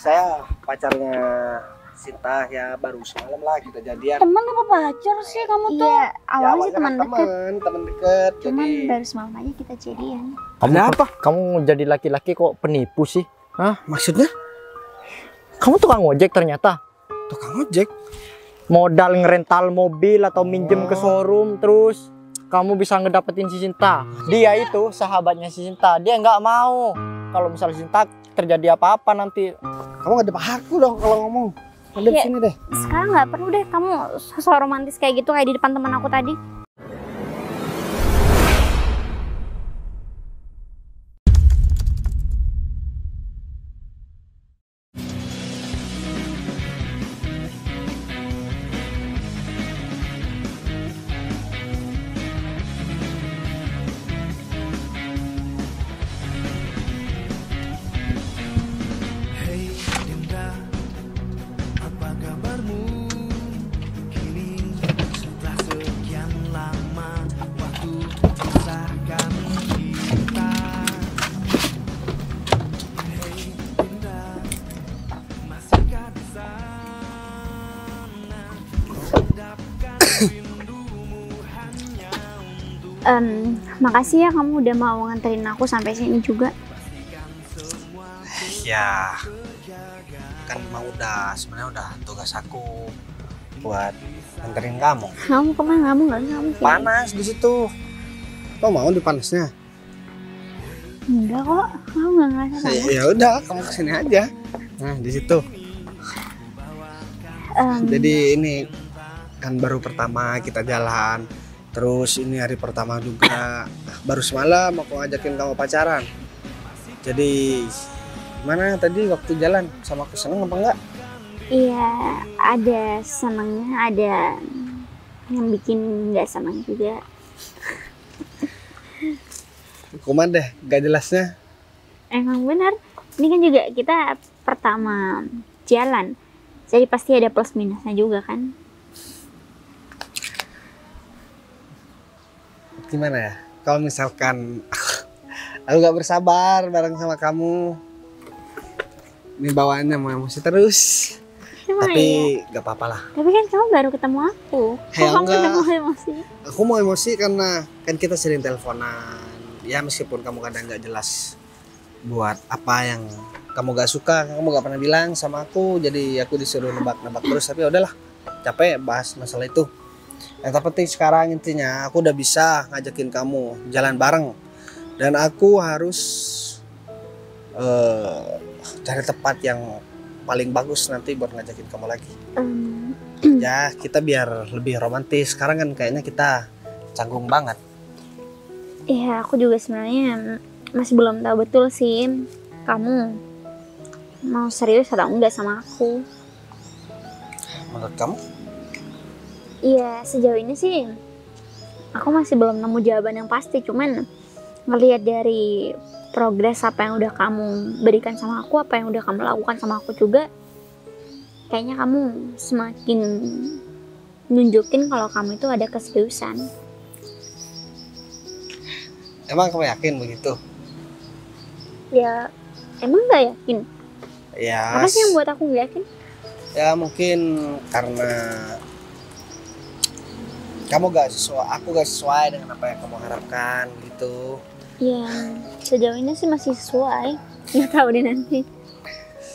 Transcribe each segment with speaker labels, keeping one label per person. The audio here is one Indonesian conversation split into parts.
Speaker 1: saya pacarnya Sinta ya, baru semalam lah kita jadian.
Speaker 2: Teman apa pacar sih kamu tuh?
Speaker 3: Iya, awalnya sih teman dekat.
Speaker 1: Teman dekat.
Speaker 3: Cuman
Speaker 1: Jadi
Speaker 3: baru semalam aja kita jadian.
Speaker 4: Kamu
Speaker 1: apa?
Speaker 4: Kamu jadi laki-laki kok penipu sih?
Speaker 1: Hah, maksudnya?
Speaker 4: Kamu tukang ojek ternyata.
Speaker 1: Tukang ojek?
Speaker 4: Modal ngerental mobil atau minjem ke showroom, terus kamu bisa ngedapetin si Sinta. Dia itu sahabatnya si Sinta. Dia nggak mau kalau misalnya Sinta terjadi apa-apa nanti.
Speaker 1: Kamu nggak ada pahaku dong kalau ngomong. Ada
Speaker 2: Ya,
Speaker 1: sini deh.
Speaker 2: sekarang nggak perlu deh kamu sosok romantis kayak gitu kayak di depan teman aku tadi.
Speaker 5: Hei Dinda, apa kabarmu? Kini sudah sekian lama waktu pisahkan kita. Hei Dinda, masihkah di sana? Endapkan rindumu hanya untuk
Speaker 2: Makasih ya kamu udah mau nganterin aku sampai sini juga.
Speaker 1: Ya, kan emang sebenarnya udah tugas aku buat nganterin kamu.
Speaker 2: Kamu kemana? Kamu nggak sih?
Speaker 1: Panas di situ. Kau mau di panasnya?
Speaker 2: Enggak kok, kamu nggak ngerasa panas.
Speaker 1: Ya udah, kamu kesini aja. Nah, di situ. Jadi ini kan baru pertama kita jalan. Terus ini hari pertama juga. Baru semalam aku ngajakin kamu pacaran. Jadi gimana tadi waktu jalan sama aku, seneng apa enggak?
Speaker 2: Iya, ada senangnya, ada yang bikin nggak senang juga.
Speaker 1: Kuman deh, gak jelasnya.
Speaker 2: Emang benar, ini kan juga kita pertama jalan, jadi pasti ada plus minusnya juga kan.
Speaker 1: Gimana ya? Kalau misalkan aku gak bersabar bareng sama kamu, ini bawaannya mau emosi terus.
Speaker 2: Emang
Speaker 1: Tapi
Speaker 2: iya?
Speaker 1: gak apa-apa lah.
Speaker 2: Tapi kan kamu baru ketemu aku.
Speaker 1: Ya
Speaker 2: Kok kamu
Speaker 1: enggak.
Speaker 2: udah mau emosi?
Speaker 1: Aku mau emosi karena kan kita sering teleponan. Ya meskipun kamu kadang gak jelas buat apa yang kamu gak suka, kamu gak pernah bilang sama aku. Jadi aku disuruh nebak-nebak terus. Tapi udahlah, capek bahas masalah itu. Yang terpenting sekarang intinya aku udah bisa ngajakin kamu jalan bareng. Dan aku harus cari tempat yang paling bagus nanti buat ngajakin kamu lagi. Ya kita biar lebih romantis. Sekarang kan kayaknya kita canggung banget.
Speaker 2: Iya, aku juga sebenarnya masih belum tahu betul sih kamu mau serius atau enggak sama aku.
Speaker 1: Menurut kamu?
Speaker 2: Iya, sejauh ini sih aku masih belum nemu jawaban yang pasti. Cuman ngelihat dari progres apa yang udah kamu berikan sama aku, apa yang udah kamu lakukan sama aku juga, kayaknya kamu semakin nunjukin kalau kamu itu ada keseriusan.
Speaker 1: Emang kamu yakin begitu?
Speaker 2: Ya, emang nggak yakin?
Speaker 1: Ya.
Speaker 2: Apa sih yang buat aku nggak yakin?
Speaker 1: Ya mungkin karena kamu gak sesuai, aku gak sesuai dengan apa yang kamu harapkan gitu.
Speaker 2: Ya, sejauh ini sih masih sesuai. Nggak tahu deh nanti.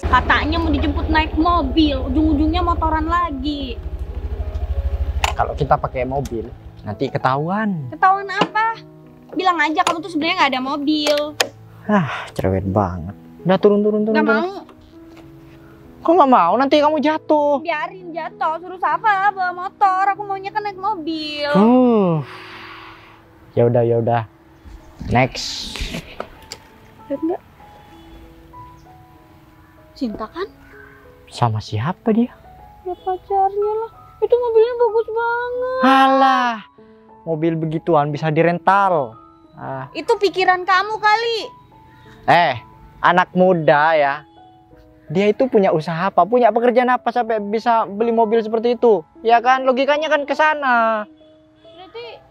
Speaker 2: Katanya mau dijemput naik mobil, ujung-ujungnya motoran lagi.
Speaker 4: Kalau kita pakai mobil, nanti ketahuan.
Speaker 2: Ketahuan apa? Bilang aja kamu tuh sebenarnya nggak ada mobil.
Speaker 4: Cerewet banget. Udah turun.
Speaker 2: Nggak mau.
Speaker 4: Kok nggak mau? Nanti kamu jatuh.
Speaker 2: Biarin jatuh, suruh siapa bawa motor. Aku maunya kan naik mobil.
Speaker 4: Ya udah. Next.
Speaker 2: Lihat nggak? Cinta kan?
Speaker 4: Sama siapa dia?
Speaker 2: Ya pacarnya lah. Itu mobilnya bagus banget.
Speaker 4: Halah, mobil begituan bisa dirental.
Speaker 2: Itu pikiran kamu kali.
Speaker 4: Anak muda ya. Dia itu punya usaha apa, punya pekerjaan apa sampai bisa beli mobil seperti itu? Ya kan, logikanya kan ke sana.
Speaker 2: Berarti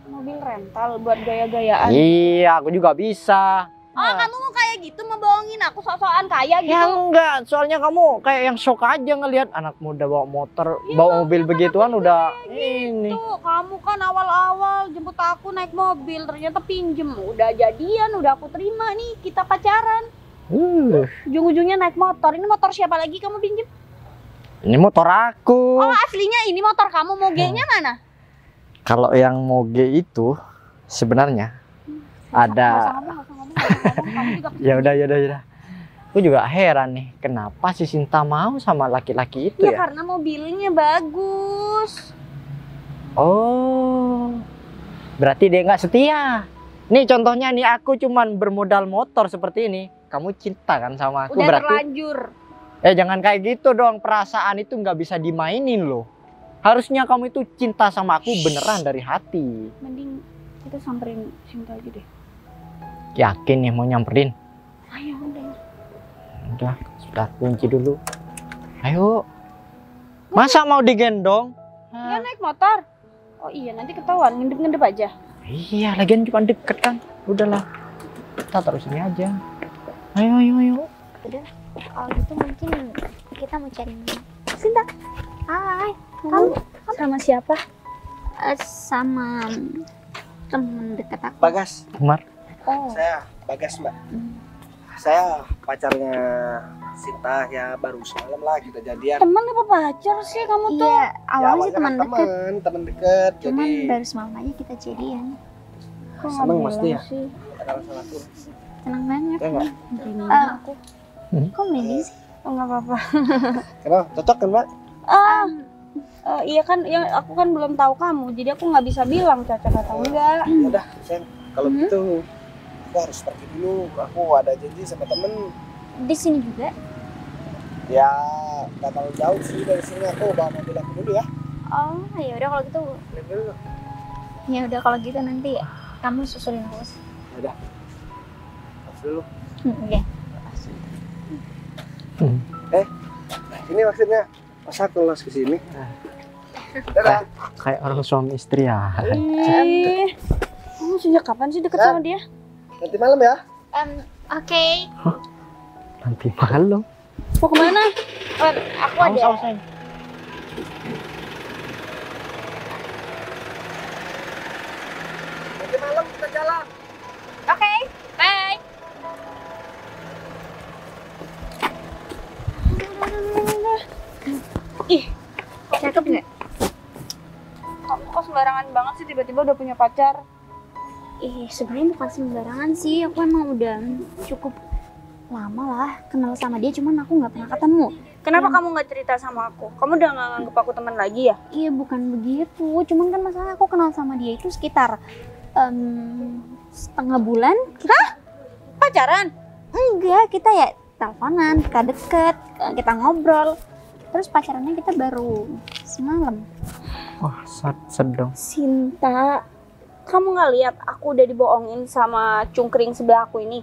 Speaker 2: mobil rental buat gaya-gayaan.
Speaker 4: Iya, aku juga bisa.
Speaker 2: Oh, kamu mau kayak gitu mau bohongin aku sok-sokan kaya gitu.
Speaker 4: Ya enggak, soalnya kamu kayak yang shock aja ngelihat anak muda bawa motor, bawa mobil begituan udah ini.
Speaker 2: Tuh, kamu kan awal-awal jemput aku naik mobil, ternyata pinjem. Udah jadian, udah aku terima nih, kita pacaran. Ujung-ujungnya naik motor. Ini motor siapa lagi kamu pinjem?
Speaker 4: Ini motor aku.
Speaker 2: Oh, aslinya ini motor kamu, mogenya mana?
Speaker 4: Kalau yang moge itu sebenarnya ada. Ya udah. Aku juga heran nih, kenapa si Sinta mau sama laki-laki itu
Speaker 2: Ya
Speaker 4: ya?
Speaker 2: karena mobilnya bagus.
Speaker 4: Oh, berarti dia nggak setia. Nih contohnya nih, aku cuman bermodal motor seperti ini. Kamu cinta kan sama aku?
Speaker 2: Udah
Speaker 4: Berarti
Speaker 2: terlanjur.
Speaker 4: jangan kayak gitu dong. Perasaan itu nggak bisa dimainin loh. Harusnya kamu itu cinta sama aku beneran dari hati.
Speaker 2: Mending kita samperin Sinta aja deh.
Speaker 4: Yakin nih mau nyamperin?
Speaker 2: Ayo udah.
Speaker 4: Udah, sudah kunci dulu. Ayo. Masa mau digendong?
Speaker 2: Dia naik motor. Oh iya, nanti ketahuan, ngendep-ngendep aja.
Speaker 4: Iya, lagian cuma deket kan. Udahlah, kita terus ini aja. Ayo.
Speaker 3: Udah, kalau gitu mungkin kita mau cari Sinta. Hai, kamu
Speaker 2: Sama siapa?
Speaker 3: sama temen dekat aku.
Speaker 1: Bagas,
Speaker 4: Umar.
Speaker 3: Oh,
Speaker 1: saya Bagas Mbak. Saya pacarnya Sinta ya, baru semalam lah kita jadian.
Speaker 2: Teman apa pacar sih kamu tuh?
Speaker 3: iya, awalnya sih
Speaker 1: Ya,
Speaker 3: teman dekat.
Speaker 1: teman dekat.
Speaker 3: Cuman
Speaker 1: Jadi
Speaker 3: baru semalam aja kita jadian.
Speaker 2: Kok nggak
Speaker 1: seneng
Speaker 2: bilang
Speaker 1: pasti ya.
Speaker 2: sih?
Speaker 1: kalau salah aku.
Speaker 3: Senang banget.
Speaker 1: Ya enggak?
Speaker 2: Aku.
Speaker 3: Kok merinding sih?
Speaker 2: Oh, nggak apa-apa.
Speaker 1: Kenapa? Cocok kan Mbak?
Speaker 2: Iya kan, yang aku kan belum tahu kamu, jadi aku nggak bisa bilang cocok atau enggak.
Speaker 1: Ya udah, sayang. Kalau gitu aku harus pergi dulu. Aku ada janji sama temen.
Speaker 3: Di sini juga.
Speaker 1: Ya nggak terlalu jauh sih dari sini. Aku bawa mobil aku dulu ya.
Speaker 3: Oh, ya udah kalau gitu.
Speaker 1: Dulu.
Speaker 3: Ya udah kalau gitu nanti kamu susulin aku.
Speaker 1: Ya udah. Pas dulu.
Speaker 3: Oke.
Speaker 1: Ini maksudnya pas aku los ke sini. Dadah.
Speaker 4: Kayak orang suami istri ya.
Speaker 2: Kamu sejak kapan sih deket sama dia?
Speaker 1: Nanti malam ya.
Speaker 3: Oke.
Speaker 4: Nanti malam.
Speaker 2: Mau kemana?
Speaker 3: Aku ada.
Speaker 4: Awas, sayang.
Speaker 1: Nanti malam kita jalan.
Speaker 3: Oke. Bye.
Speaker 2: Ih,
Speaker 3: Cakep nggak?
Speaker 2: kamu kok sembarangan banget sih tiba-tiba udah punya pacar?
Speaker 3: Sebenarnya bukan sembarangan sih. Aku emang udah cukup lama lah kenal sama dia. Cuman aku nggak pernah ketemu.
Speaker 2: Kenapa kamu nggak cerita sama aku? Kamu udah nggak nganggep aku teman lagi ya?
Speaker 3: Iya bukan begitu. Cuman kan masalah aku kenal sama dia itu sekitar setengah bulan.
Speaker 2: Pacaran?
Speaker 3: Enggak, kita ya teleponan, kita deket, kita ngobrol. Terus pacarannya kita baru semalam.
Speaker 4: Wah, sedang.
Speaker 2: Sinta, kamu nggak lihat aku udah dibohongin sama cungkring sebelah aku ini?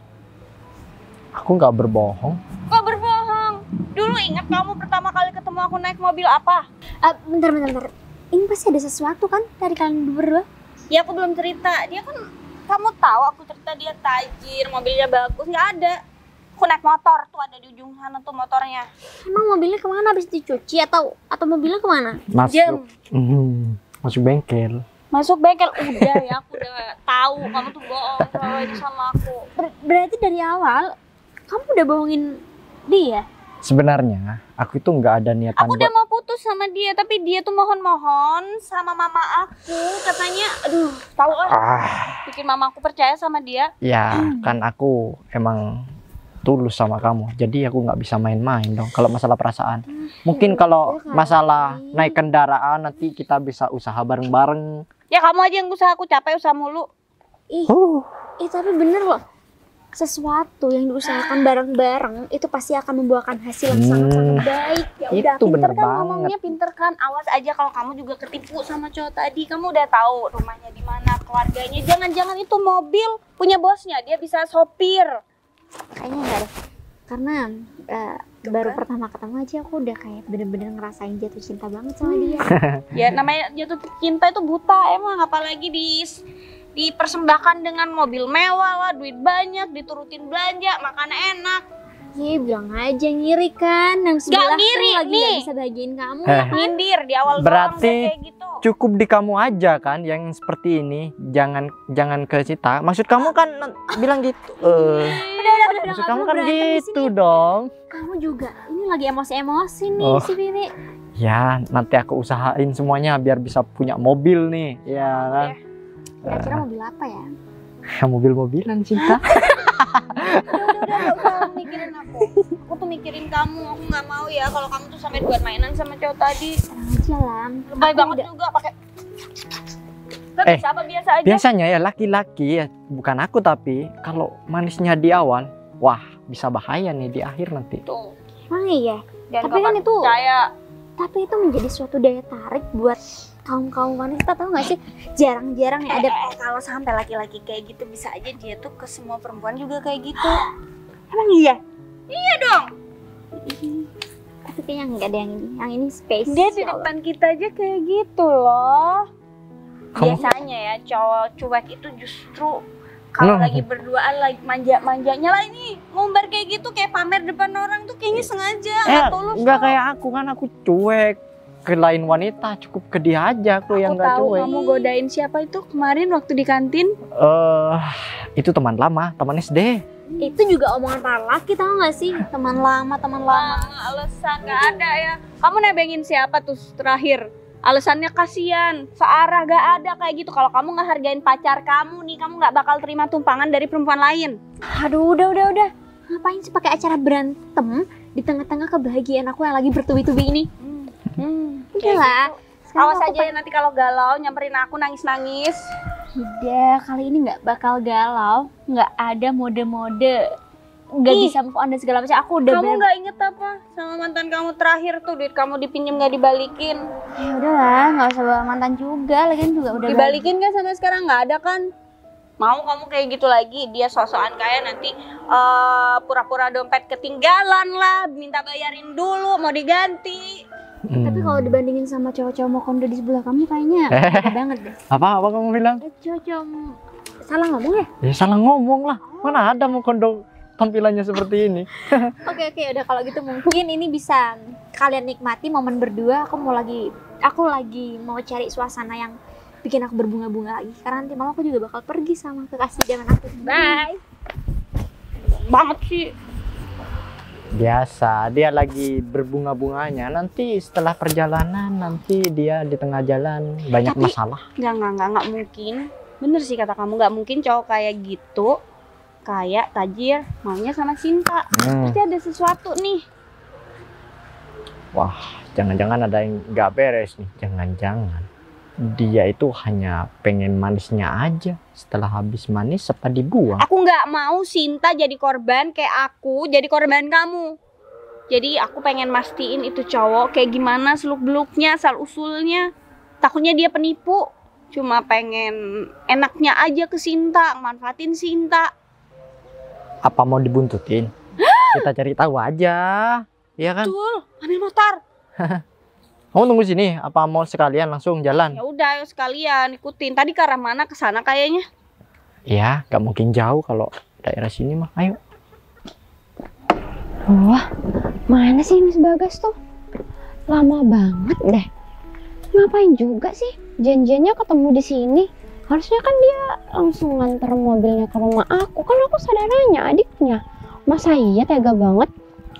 Speaker 4: Aku nggak berbohong.
Speaker 2: Kok berbohong? Dulu ingat kamu pertama kali ketemu aku naik mobil apa?
Speaker 3: Bentar. Ini pasti ada sesuatu kan dari kalian berdua?
Speaker 2: Ya aku belum cerita. Dia kan, kamu tahu aku cerita dia tajir, mobilnya bagus, nggak ada. Aku naik motor tuh, ada di ujung sana tuh motornya.
Speaker 3: Emang mobilnya kemana? Habis dicuci atau mobilnya kemana?
Speaker 2: Jam.
Speaker 4: Masuk bengkel.
Speaker 2: Masuk bengkel. Udah ya, aku udah tahu kamu tuh bohong selalu aja sama aku.
Speaker 3: Berarti dari awal kamu udah bohongin dia?
Speaker 4: Sebenarnya aku itu nggak ada niatan
Speaker 2: Aku udah mau putus sama dia, tapi dia tuh mohon-mohon sama mama aku, katanya, aduh, tahu bikin mama aku percaya sama dia.
Speaker 4: Ya kan aku emang tulus sama kamu, jadi aku nggak bisa main-main dong kalau masalah perasaan. Mungkin kalau masalah naik kendaraan nanti kita bisa usaha bareng-bareng.
Speaker 2: Ya kamu aja yang usaha, aku capek usaha mulu.
Speaker 3: Tapi bener loh. Sesuatu yang diusahakan bareng-bareng itu pasti akan membuahkan hasil yang sangat-sangat baik. Ya udah,
Speaker 4: Itu
Speaker 3: pinter
Speaker 4: bener
Speaker 3: kan
Speaker 4: banget.
Speaker 3: ngomongnya,
Speaker 2: Pinter kan, awas aja kalau kamu juga ketipu sama cowok tadi. Kamu udah tahu rumahnya di mana, keluarganya. Jangan-jangan itu mobil punya bosnya, dia bisa sopir.
Speaker 3: kayaknya enggak deh. Karena baru pertama ketemu aja aku udah kayak bener-bener ngerasain jatuh cinta banget sama dia.
Speaker 2: Ya namanya jatuh cinta itu buta emang, apalagi
Speaker 3: dipersembahkan dengan mobil mewah lah, duit banyak, diturutin belanja, makanan enak.
Speaker 2: Iya, bilang aja ngiri kan. Yang sebelah tuh
Speaker 3: ngiri,
Speaker 2: lagi
Speaker 3: nih.
Speaker 2: gak bisa bagiin kamu.
Speaker 3: Nyindir di awal
Speaker 4: Berarti
Speaker 3: doang kayak gitu.
Speaker 4: cukup di kamu aja kan yang seperti ini. Jangan ke Cita. Maksud kamu kan bilang gitu.
Speaker 2: Udah,
Speaker 4: Maksud
Speaker 2: nggak
Speaker 4: kamu
Speaker 2: perlu
Speaker 4: kan
Speaker 2: berantem di
Speaker 4: gitu
Speaker 2: sini.
Speaker 4: dong.
Speaker 2: Kamu juga, ini lagi emosi-emosi nih
Speaker 4: Oh.
Speaker 2: si Vivi.
Speaker 4: Ya, nanti aku usahain semuanya biar bisa punya mobil nih. Ya kan.
Speaker 2: Kira-kira mobil apa ya?
Speaker 4: Mobil-mobilan Cinta.
Speaker 3: Udah gak usah mikirin aku. Aku tuh mikirin kamu. Aku nggak mau ya kalau kamu tuh sampai buat mainan sama cowok tadi.
Speaker 2: Tenang aja lah.
Speaker 3: Lebay
Speaker 2: Aku
Speaker 3: banget
Speaker 2: udah-
Speaker 3: juga pakai. Gak
Speaker 4: Eh,
Speaker 3: bisa apa biasa aja.
Speaker 4: Biasanya ya laki-laki ya, bukan aku tapi kalau manisnya di awal, wah bisa bahaya nih di akhir nanti.
Speaker 3: Tuh.
Speaker 2: Emang iya.
Speaker 3: Dan
Speaker 2: Tapi kan itu
Speaker 3: percaya.
Speaker 2: Tapi itu menjadi suatu daya tarik buat kaum wanita, tahu nggak sih? Jarang-jarang ya ada.
Speaker 3: Kalau sampai laki-laki kayak gitu bisa aja dia tuh ke semua perempuan juga kayak gitu. Emang iya? Iya dong.
Speaker 2: Tapi kayaknya nggak ada yang ini. Yang ini space.
Speaker 3: Dia di depan kita aja kayak gitu loh.
Speaker 4: Kamu-
Speaker 3: Biasanya ya cowok cuek itu justru kalau
Speaker 4: Loh.
Speaker 3: lagi berduaan lagi manja-manjanya lah ini ngumbar kayak gitu kayak pamer depan orang tuh kayaknya sengaja nggak tulus.
Speaker 4: Enggak
Speaker 3: kok.
Speaker 4: kayak aku kan, aku cuek ke lain wanita, cukup ke dia aja aku yang
Speaker 3: Aku
Speaker 4: nggak
Speaker 3: tahu
Speaker 4: cuek.
Speaker 3: kamu godain siapa itu kemarin waktu di kantin.
Speaker 4: Itu teman lama, teman SD.
Speaker 2: Itu juga omongan para laki, tahu nggak sih? Teman lama.
Speaker 3: Alasan nggak ada ya. Kamu nebengin siapa tuh terakhir? Alasannya kasihan, searah gak ada kayak gitu. Kalau kamu nggak hargain pacar kamu nih, kamu nggak bakal terima tumpangan dari perempuan lain.
Speaker 2: Aduh, udah. Ngapain sih pakai acara berantem di tengah-tengah kebahagiaan aku yang lagi bertubi-tubi ini? Udah lah. Sekarang
Speaker 3: Awas
Speaker 2: aku
Speaker 3: aja ya nanti kalau galau nyamperin aku nangis-nangis.
Speaker 2: Tidak, kali ini nggak bakal galau, nggak ada mode-mode, nggak
Speaker 3: Ih.
Speaker 2: bisa move on dan segala macam. Aku udah
Speaker 3: Kamu nggak inget apa sama mantan kamu terakhir tuh duit kamu dipinjem nggak dibalikin?
Speaker 2: ya udahlah, nggak usah bawa mantan juga, lagian juga udah
Speaker 3: Dibalikin kan sampai sekarang nggak ada kan? Mau kamu kayak gitu lagi? Dia sosokan kaya nanti pura-pura dompet ketinggalan lah, minta bayarin dulu mau diganti.
Speaker 2: Tapi kalau dibandingin sama cowok-cowok mau kondo di sebelah kamu kayaknya beda banget deh.
Speaker 4: Apa kamu bilang?
Speaker 2: Cowok-cowok salah ngomong ya?
Speaker 4: Ya salah ngomong lah. Mana ada mau kondom tampilannya seperti ini.
Speaker 2: Oke, udah kalau gitu mungkin ini bisa kalian nikmati momen berdua. Aku lagi mau cari suasana yang bikin aku berbunga-bunga lagi. Karena nanti malam aku juga bakal pergi sama kekasih zaman aku. Bye.
Speaker 3: Banget sih.
Speaker 4: Biasa, dia lagi berbunga-bunganya. Nanti setelah perjalanan, nanti dia di tengah jalan banyak
Speaker 3: Tapi-
Speaker 4: masalah.
Speaker 3: Nggak mungkin. Bener sih kata kamu, nggak mungkin cowok kayak gitu, kayak tajir, maunya sama Cinta. Pasti ada sesuatu nih.
Speaker 4: Wah, jangan-jangan ada yang nggak beres nih. Jangan-jangan dia itu hanya pengen manisnya aja. Setelah habis manis, apa dibuang?
Speaker 3: Aku nggak mau Cinta jadi korban kayak aku jadi korban kamu. Jadi aku pengen mastiin itu cowok kayak gimana seluk-beluknya, asal-usulnya. Takutnya dia penipu. Cuma pengen enaknya aja ke Cinta, manfaatin Cinta.
Speaker 4: Apa mau dibuntutin? Kita cari tahu aja. Iya kan?
Speaker 3: Betul, ambil motor.
Speaker 4: Kamu tunggu sini. Apa mau sekalian langsung jalan?
Speaker 3: Ya udah, ayo sekalian ikutin. Tadi ke arah mana? Ke sana kayaknya.
Speaker 4: Ya, nggak mungkin jauh kalau daerah sini mah. Ayo.
Speaker 6: Wah, mana sih Mas Bagas tuh? Lama banget deh. Ngapain juga sih? Janjiannya ketemu di sini. Harusnya kan dia langsung nganter mobilnya ke rumah aku. Kan aku saudaranya, adiknya. Masa iya tega banget?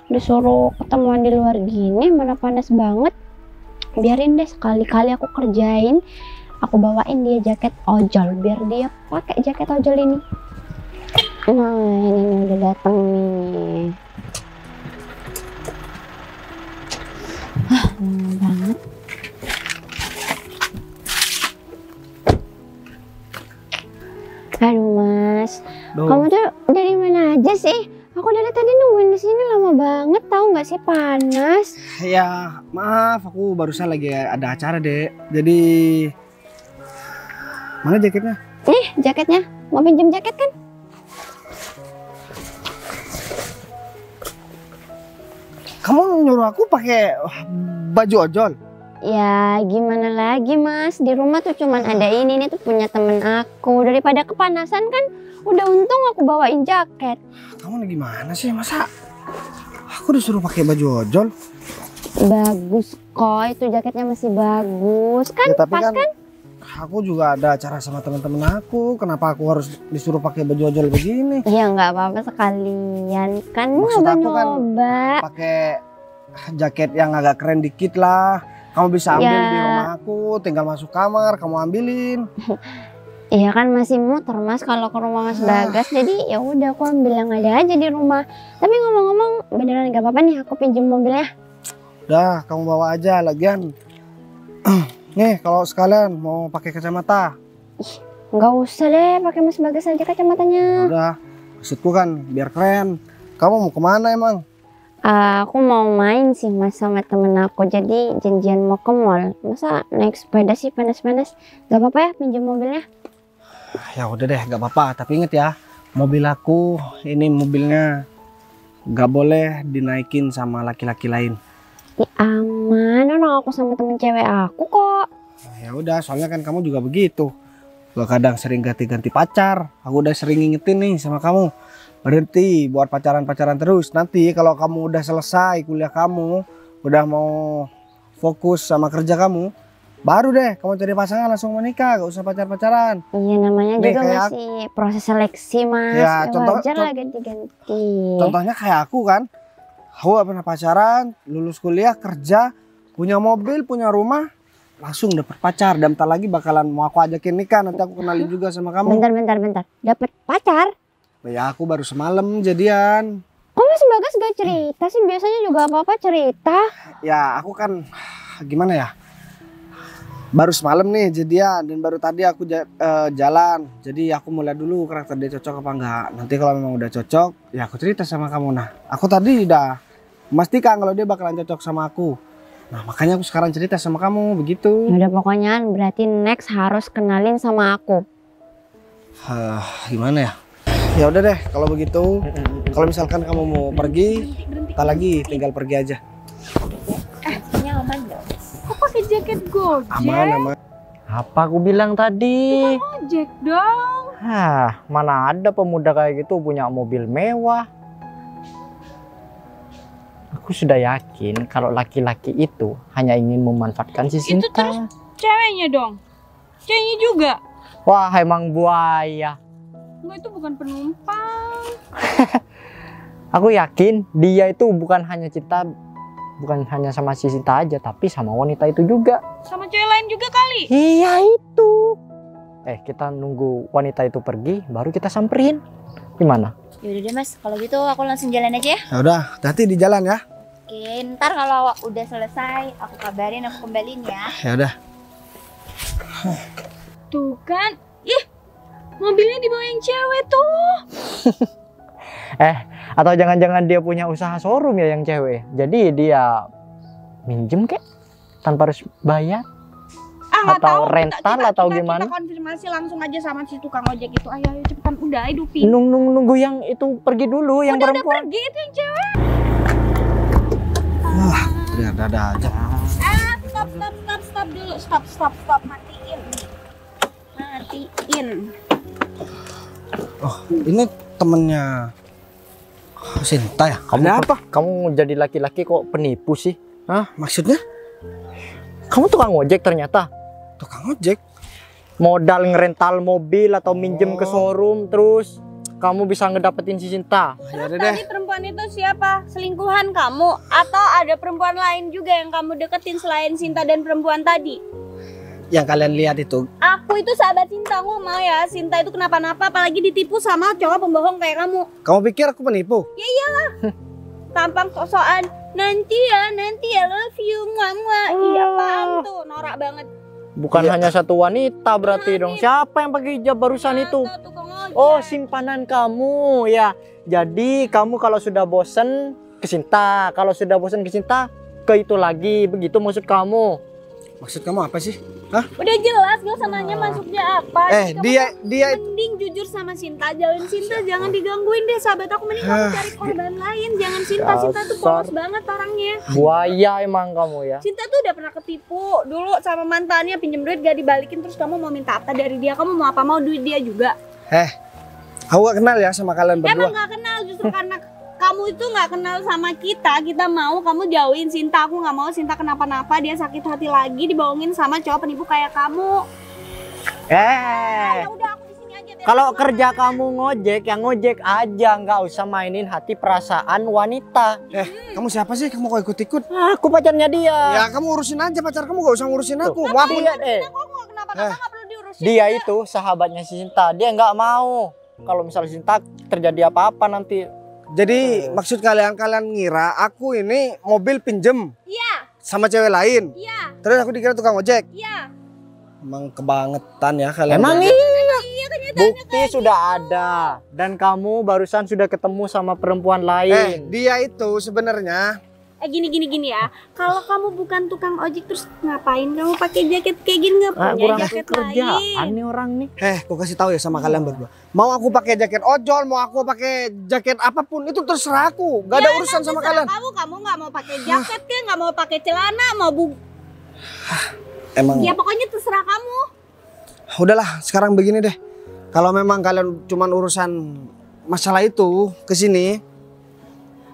Speaker 6: Disuruh ketemuan di luar gini, mana panas banget. Biarin deh, sekali-kali aku kerjain. Aku bawain dia jaket ojol biar dia pakai jaket ojol ini. Nah, ini udah datang nih. Lama banget. Aduh Mas, kamu tuh dari mana aja sih? Aku dari tadi nungguin di sini lama banget, tahu nggak sih panas?
Speaker 1: Ya, maaf, aku barusan lagi ada acara, Dek. Jadi mana jaketnya?
Speaker 6: Nih jaketnya, mau pinjem jaket kan?
Speaker 1: Kamu nyuruh aku pakai baju ojol?
Speaker 6: Ya gimana lagi mas, di rumah tuh cuman ada ini tuh punya temen aku. Daripada kepanasan kan, udah untung aku bawain jaket.
Speaker 1: Kamu nih gimana sih, masa aku disuruh pakai baju ojol?
Speaker 6: Bagus kok, itu jaketnya masih bagus kan,
Speaker 1: Ya, tapi
Speaker 6: pas kan?
Speaker 1: aku juga ada acara sama teman-teman aku. Kenapa aku harus disuruh pakai baju ojol begini?
Speaker 6: Ya nggak apa-apa sekalian kan,
Speaker 1: Maksud aku kan
Speaker 6: nyoba-nyoba.
Speaker 1: pakai jaket yang agak keren dikit lah. Kamu bisa ambil
Speaker 6: Ya.
Speaker 1: di rumah aku, tinggal masuk kamar, kamu ambilin.
Speaker 6: Iya kan masih muter mas kalau ke rumah mas Bagas, jadi ya udah aku ambil yang ada aja di rumah. Tapi ngomong-ngomong beneran nggak apa-apa nih aku pinjem mobilnya.
Speaker 1: Udah, kamu bawa aja lagian. Nih, kalau sekalian mau pakai kacamata.
Speaker 6: Nggak usah deh, pakai mas Bagas aja kacamatanya.
Speaker 1: Udah, maksudku kan biar keren. Kamu mau kemana emang?
Speaker 6: Aku mau main sih mas sama temen aku, jadi janjian mau ke mall. Masa naik sepeda sih panas-panas? Gak apa-apa ya pinjam mobilnya?
Speaker 1: Ya udah deh, gak apa-apa. Tapi inget ya, mobil aku ini mobilnya gak boleh dinaikin sama laki-laki lain.
Speaker 6: Ya aman, orang aku sama temen cewek aku kok.
Speaker 1: Ya udah, soalnya kan kamu juga begitu. Gak kadang sering ganti-ganti pacar. Aku udah sering ngingetin nih sama kamu. Berhenti buat pacaran-pacaran terus. Nanti kalau kamu udah selesai kuliah kamu, udah mau fokus sama kerja kamu, baru deh kamu cari pasangan langsung menikah, gak usah pacar-pacaran.
Speaker 6: Iya namanya
Speaker 1: Nih,
Speaker 6: juga
Speaker 1: kayak
Speaker 6: masih proses seleksi mas.
Speaker 1: Ya,
Speaker 6: Wajar lah ganti-ganti.
Speaker 1: Contohnya kayak aku kan, aku gak pernah pacaran, lulus kuliah, kerja, punya mobil, punya rumah, langsung dapet pacar. Dan bentar lagi bakalan mau aku ajakin nikah, nanti aku kenalin juga sama kamu.
Speaker 6: Bentar. Dapat pacar?
Speaker 1: Ya aku baru semalam jadian.
Speaker 6: Kok mas Bagas gak cerita sih? Biasanya juga apa-apa cerita.
Speaker 1: Ya aku kan gimana ya, baru semalam nih jadian dan baru tadi aku jalan. Jadi aku mulai dulu karakter dia cocok apa enggak. Nanti kalau memang udah cocok, ya aku cerita sama kamu. Nah aku tadi udah memastikan kalau dia bakalan cocok sama aku. Nah makanya aku sekarang cerita sama kamu begitu.
Speaker 6: Udah pokoknya berarti next harus kenalin sama aku.
Speaker 1: Gimana ya? Ya udah deh kalau begitu. Kalau misalkan kamu mau pergi, tak lagi tinggal pergi aja.
Speaker 3: Nyaman dong. Kok pakai jaket Gojek?
Speaker 1: Aman.
Speaker 4: Apa aku bilang tadi?
Speaker 3: Gojek dong.
Speaker 4: Hah, mana ada pemuda kayak gitu punya mobil mewah. Aku sudah yakin kalau laki-laki itu hanya ingin memanfaatkan si
Speaker 3: Itu
Speaker 4: Sinta.
Speaker 3: terus ceweknya dong. Ceweknya juga.
Speaker 4: Wah, emang buaya.
Speaker 3: Enggak, itu bukan penumpang.
Speaker 4: Aku yakin dia itu bukan hanya sama si Sinta aja, tapi sama wanita itu juga.
Speaker 3: Sama cewek lain juga kali.
Speaker 4: Iya itu. Kita nunggu wanita itu pergi, baru kita samperin. Gimana?
Speaker 2: Yaudah deh mas, kalau gitu aku langsung jalan aja ya.
Speaker 1: Ya udah, hati-hati di jalan ya.
Speaker 2: Oke, ntar kalau udah selesai aku kabarin, aku kembaliin ya.
Speaker 1: Ya udah.
Speaker 3: Tuh kan. Ih, mobilnya dibawa yang cewek tuh.
Speaker 4: Atau jangan-jangan dia punya usaha showroom ya yang cewek. Jadi dia minjem kek tanpa harus bayar.
Speaker 3: Nggak
Speaker 4: Atau
Speaker 3: tahu.
Speaker 4: rental atau gimana?
Speaker 3: Kita konfirmasi langsung aja sama si tukang ojek itu. Ayo cepetan, udah hidupin.
Speaker 4: Nunggu yang itu pergi dulu, yang
Speaker 3: Udah
Speaker 4: perempuan.
Speaker 3: pergi itu yang cewek.
Speaker 1: Wah, ada aja.
Speaker 3: Stop dulu. Stop. Matiin.
Speaker 1: Oh, ini temennya Sinta ya?
Speaker 4: Ada apa? Kamu jadi laki-laki kok penipu sih?
Speaker 1: Hah? Maksudnya?
Speaker 4: Kamu tukang ojek ternyata.
Speaker 1: Tukang ojek?
Speaker 4: Modal ngerental mobil atau minjem ke showroom, terus kamu bisa ngedapetin si Sinta.
Speaker 1: Ya
Speaker 3: Terus
Speaker 1: udah deh.
Speaker 3: tadi perempuan itu siapa? Selingkuhan kamu? Atau ada perempuan lain juga yang kamu deketin selain Sinta dan perempuan tadi?
Speaker 1: Yang kalian lihat itu.
Speaker 3: Aku itu sahabat Sinta, aku mau ya Sinta itu kenapa-napa, apalagi ditipu sama cowok pembohong kayak kamu.
Speaker 1: Kamu pikir aku penipu?
Speaker 3: Tampang sok-sokan, nanti ya love you, muah. Iya apaan tuh, norak banget.
Speaker 4: Bukan
Speaker 1: Iya.
Speaker 4: hanya satu wanita berarti dong. Siapa yang pakai hijab barusan itu?
Speaker 3: Atau tukang ojek.
Speaker 4: Oh, simpanan kamu ya. Jadi kamu kalau sudah bosen ke Sinta, kalau sudah bosen ke Sinta ke itu lagi, begitu maksud kamu?
Speaker 1: Maksud kamu apa sih? Hah?
Speaker 3: Udah jelas gak usah nanya maksudnya apa. Kamu
Speaker 1: Dia
Speaker 3: mending jujur sama Sinta, jauhin Sinta, jangan digangguin deh sahabat aku, mending kamu cari korban lain, jangan Sinta. Sinta tuh polos banget orangnya.
Speaker 4: Buaya emang kamu ya.
Speaker 3: Sinta tuh udah pernah ketipu dulu sama mantannya, pinjem duit gak dibalikin, terus kamu mau minta apa dari dia? Kamu mau apa? Mau duit dia juga?
Speaker 1: Aku gak kenal ya sama kalian berdua.
Speaker 3: Emang gak kenal, justru karena kamu itu gak kenal sama kita mau kamu jauhin Sinta. Aku gak mau Sinta kenapa-napa, dia sakit hati lagi dibohongin sama cowok penipu kayak kamu. Ya udah, aku di sini aja.
Speaker 4: Kalau kerja kamu ngojek, ya ngojek aja, nggak usah mainin hati perasaan wanita.
Speaker 1: Kamu siapa sih? Kamu kok ikut-ikut?
Speaker 4: Aku pacarnya dia.
Speaker 1: Ya kamu urusin aja pacar kamu, gak usah ngurusin aku.
Speaker 4: Tuh,
Speaker 1: Mau aku
Speaker 4: dia,
Speaker 3: Aku gak kenapa-napa, gak perlu diurusin.
Speaker 4: dia itu sahabatnya si Sinta. Dia nggak mau kalau misalnya Sinta terjadi apa-apa nanti.
Speaker 1: Jadi maksud kalian ngira aku ini mobil pinjem
Speaker 3: Iya,
Speaker 1: sama cewek lain.
Speaker 3: iya,
Speaker 1: Terus aku dikira tukang ojek.
Speaker 3: iya.
Speaker 1: Emang kebangetan ya kalian.
Speaker 4: Emang
Speaker 1: berdua.
Speaker 3: Iya, kenyataannya
Speaker 4: bukti sudah ada dan kamu barusan sudah ketemu sama perempuan lain.
Speaker 1: Dia itu sebenarnya
Speaker 3: gini ya. Kalau kamu bukan tukang ojek, terus ngapain kamu pakai jaket kayak gini? Nggak punya
Speaker 4: kurang
Speaker 3: jaket
Speaker 4: kerjaan
Speaker 3: lain.
Speaker 4: nih orang nih.
Speaker 1: aku kasih tahu ya sama kalian berdua. Mau aku pakai jaket ojol, mau aku pakai jaket apapun itu terserah aku. Gak ada urusan sama kalian.
Speaker 3: Kamu nggak mau pakai jaket kan? Nggak mau pakai celana, mau
Speaker 1: Emang
Speaker 3: ya pokoknya terserah kamu.
Speaker 1: udahlah, sekarang begini deh. Kalau memang kalian cuman urusan masalah itu ke sini,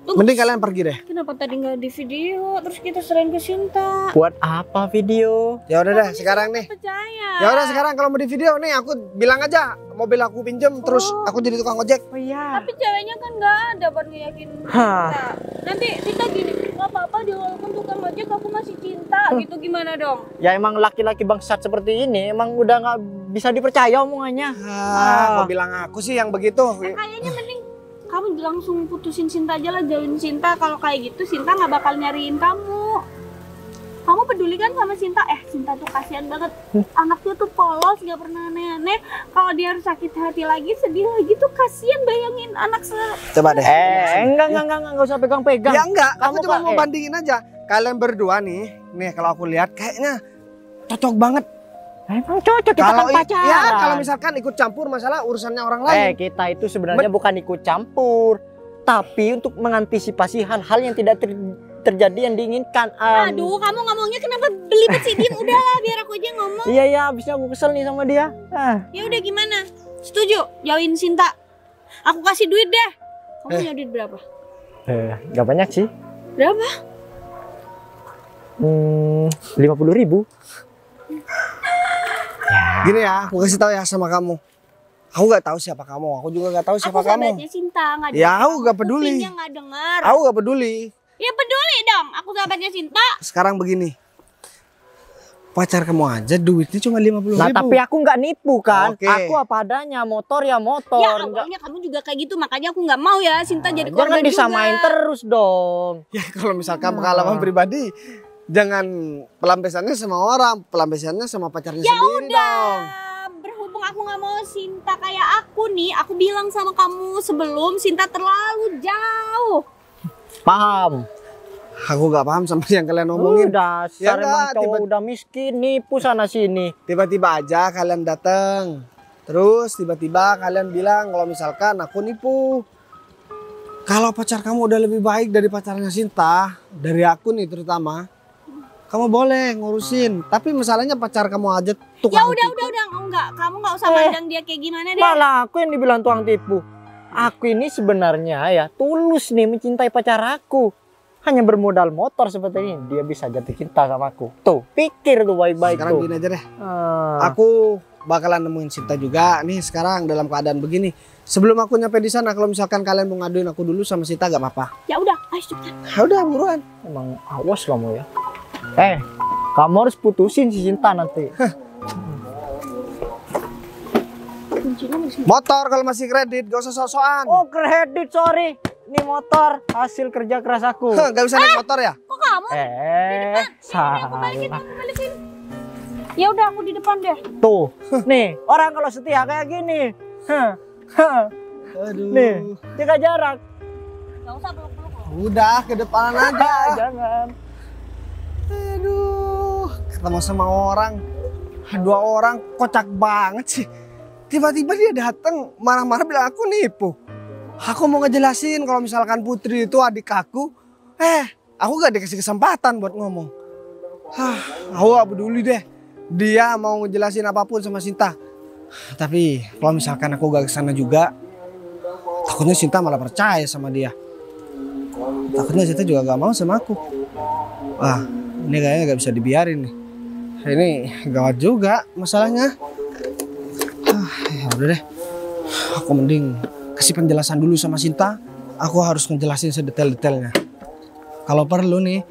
Speaker 1: mending kalian pergi deh.
Speaker 3: Kenapa tadi nggak di video? Terus kita serahin ke Sinta.
Speaker 4: Buat apa video?
Speaker 1: Ya udah deh, sekarang nih.
Speaker 3: Percaya.
Speaker 1: Ya udah sekarang kalau mau di video nih aku bilang aja mobil aku pinjem terus aku jadi tukang ojek.
Speaker 4: Oh iya.
Speaker 3: Tapi ceweknya kan nggak ada buat ngeyakinin Sinta. Nanti Sinta gini, nggak apa-apa dia walaupun tukang ojek aku masih cinta gitu, gimana dong?
Speaker 4: Ya emang laki-laki bangsat seperti ini emang udah nggak bisa dipercaya omongannya.
Speaker 1: Mau bilang aku sih yang begitu.
Speaker 3: Kayaknya mending kamu langsung putusin Sinta aja lah, jauhin Sinta. Kalau kayak gitu Sinta nggak bakal nyariin kamu. Kamu peduli kan sama Sinta? Sinta tuh kasihan banget. Anaknya tuh polos, nggak pernah aneh-aneh. Kalau dia harus sakit hati lagi, sedih lagi tuh kasihan, bayangin anak
Speaker 1: Coba deh.
Speaker 4: Enggak usah pegang-pegang.
Speaker 1: Ya enggak, aku
Speaker 4: Kamu
Speaker 1: cuma
Speaker 4: kan,
Speaker 1: mau bandingin aja. Kalian berdua nih kalau aku lihat kayaknya cocok banget.
Speaker 4: Emang cocok kita
Speaker 1: Kalau
Speaker 4: kan pacaran.
Speaker 1: ya kalau misalkan ikut campur masalah urusannya orang lain.
Speaker 4: Kita itu sebenarnya bukan ikut campur, tapi untuk mengantisipasi hal-hal yang tidak terjadi yang diinginkan.
Speaker 3: Aduh, kamu ngomongnya kenapa belibet sih? Diem, udahlah biar aku aja yang ngomong.
Speaker 4: Iya, abisnya aku kesel nih sama dia.
Speaker 3: Ya udah gimana? Setuju? Jauhin Sinta. Aku kasih duit deh. Kamu punya duit berapa?
Speaker 4: Gak banyak sih.
Speaker 3: Berapa?
Speaker 4: 50.000.
Speaker 1: Gini ya, aku kasih tahu ya sama kamu. Aku nggak tahu siapa kamu, aku juga nggak tahu siapa
Speaker 3: Aku
Speaker 1: kamu.
Speaker 3: sahabatnya Sinta, nggak
Speaker 1: Ya,
Speaker 3: dengar.
Speaker 1: aku nggak peduli.
Speaker 3: Kupingnya nggak dengar.
Speaker 1: Aku nggak peduli.
Speaker 3: Ya peduli dong, aku sahabatnya Sinta.
Speaker 1: Sekarang begini, pacar kamu aja duitnya cuma 50.000.
Speaker 4: Nah, tapi aku nggak nipu kan.
Speaker 1: Oke.
Speaker 4: Aku apa adanya, motor ya motor.
Speaker 3: Ya
Speaker 4: Nggak-
Speaker 3: awalnya kamu juga kayak gitu, makanya aku nggak mau ya Sinta jadi korban
Speaker 4: Jangan disamain
Speaker 3: juga.
Speaker 4: terus dong.
Speaker 1: Ya kalau misalkan pengalaman pribadi, jangan pelampiasannya sama orang, pelampiasannya sama pacarnya sendiri dong.
Speaker 3: Berhubung aku nggak mau Sinta kayak aku nih, aku bilang sama kamu sebelum Sinta terlalu jauh.
Speaker 4: Paham.
Speaker 1: Aku nggak paham sama yang kalian ngomongin.
Speaker 4: Dasar
Speaker 1: Ya
Speaker 4: emang
Speaker 1: nggak,
Speaker 4: cowok udah miskin, nipu sana sini.
Speaker 1: Tiba-tiba aja kalian datang, terus tiba-tiba kalian bilang kalau misalkan aku nipu. Kalau pacar kamu udah lebih baik dari pacarnya Sinta, dari aku nih terutama, kamu boleh ngurusin. Tapi masalahnya pacar kamu aja
Speaker 3: Ya
Speaker 1: tukang
Speaker 3: udah,
Speaker 1: tipu.
Speaker 3: enggak, kamu nggak usah mandang dia kayak gimana deh.
Speaker 4: Malah aku yang dibilang tukang tipu. Aku ini sebenarnya ya tulus nih mencintai pacar aku. Hanya bermodal motor seperti ini, dia bisa jatuh cinta sama aku. Tuh, pikir tuh baik-baik
Speaker 1: Sekarang
Speaker 4: tuh.
Speaker 1: gini aja deh,
Speaker 4: Ah.
Speaker 1: aku bakalan nemuin Sinta juga nih sekarang dalam keadaan begini. Sebelum aku nyampe di sana, kalau misalkan kalian mau ngaduin aku dulu sama Sinta gak apa-apa.
Speaker 3: Ya udah, ayo cepetan.
Speaker 1: Ya udah buruan.
Speaker 4: Emang awas kamu ya. Kamu harus putusin si Sinta nanti.
Speaker 3: Kuncinya di sini.
Speaker 1: Motor kalau masih kredit, gak usah sok-sokan.
Speaker 4: Oh, kredit, sorry. Ini motor hasil kerja keras aku.
Speaker 1: Gak bisa naik motor ya?
Speaker 3: Kok kamu?
Speaker 4: Salah.
Speaker 3: Balikin. Ya udah, aku di depan deh.
Speaker 4: Tuh, nih orang kalau setia kayak gini.
Speaker 1: Aduh.
Speaker 4: Nih, jaga jarak.
Speaker 3: Gak usah peluk-peluk.
Speaker 1: Udah ke depan aja.
Speaker 4: Jangan.
Speaker 1: Aduh, ketemu sama orang, 2 orang, kocak banget sih. Tiba-tiba dia datang marah-marah bilang aku nipu. Aku mau ngejelasin kalau misalkan Putri itu adik aku. Aku gak dikasih kesempatan buat ngomong. Aku gak peduli deh. Dia mau ngejelasin apapun sama Sinta. Tapi kalau misalkan aku gak kesana juga, takutnya Sinta malah percaya sama dia. Takutnya Sinta juga gak mau sama aku. Ini kayaknya gak bisa dibiarin nih. Ini gawat juga masalahnya. Ya udah deh. Aku mending kasih penjelasan dulu sama Sinta. Aku harus ngejelasin sedetail-detailnya. Kalau perlu nih,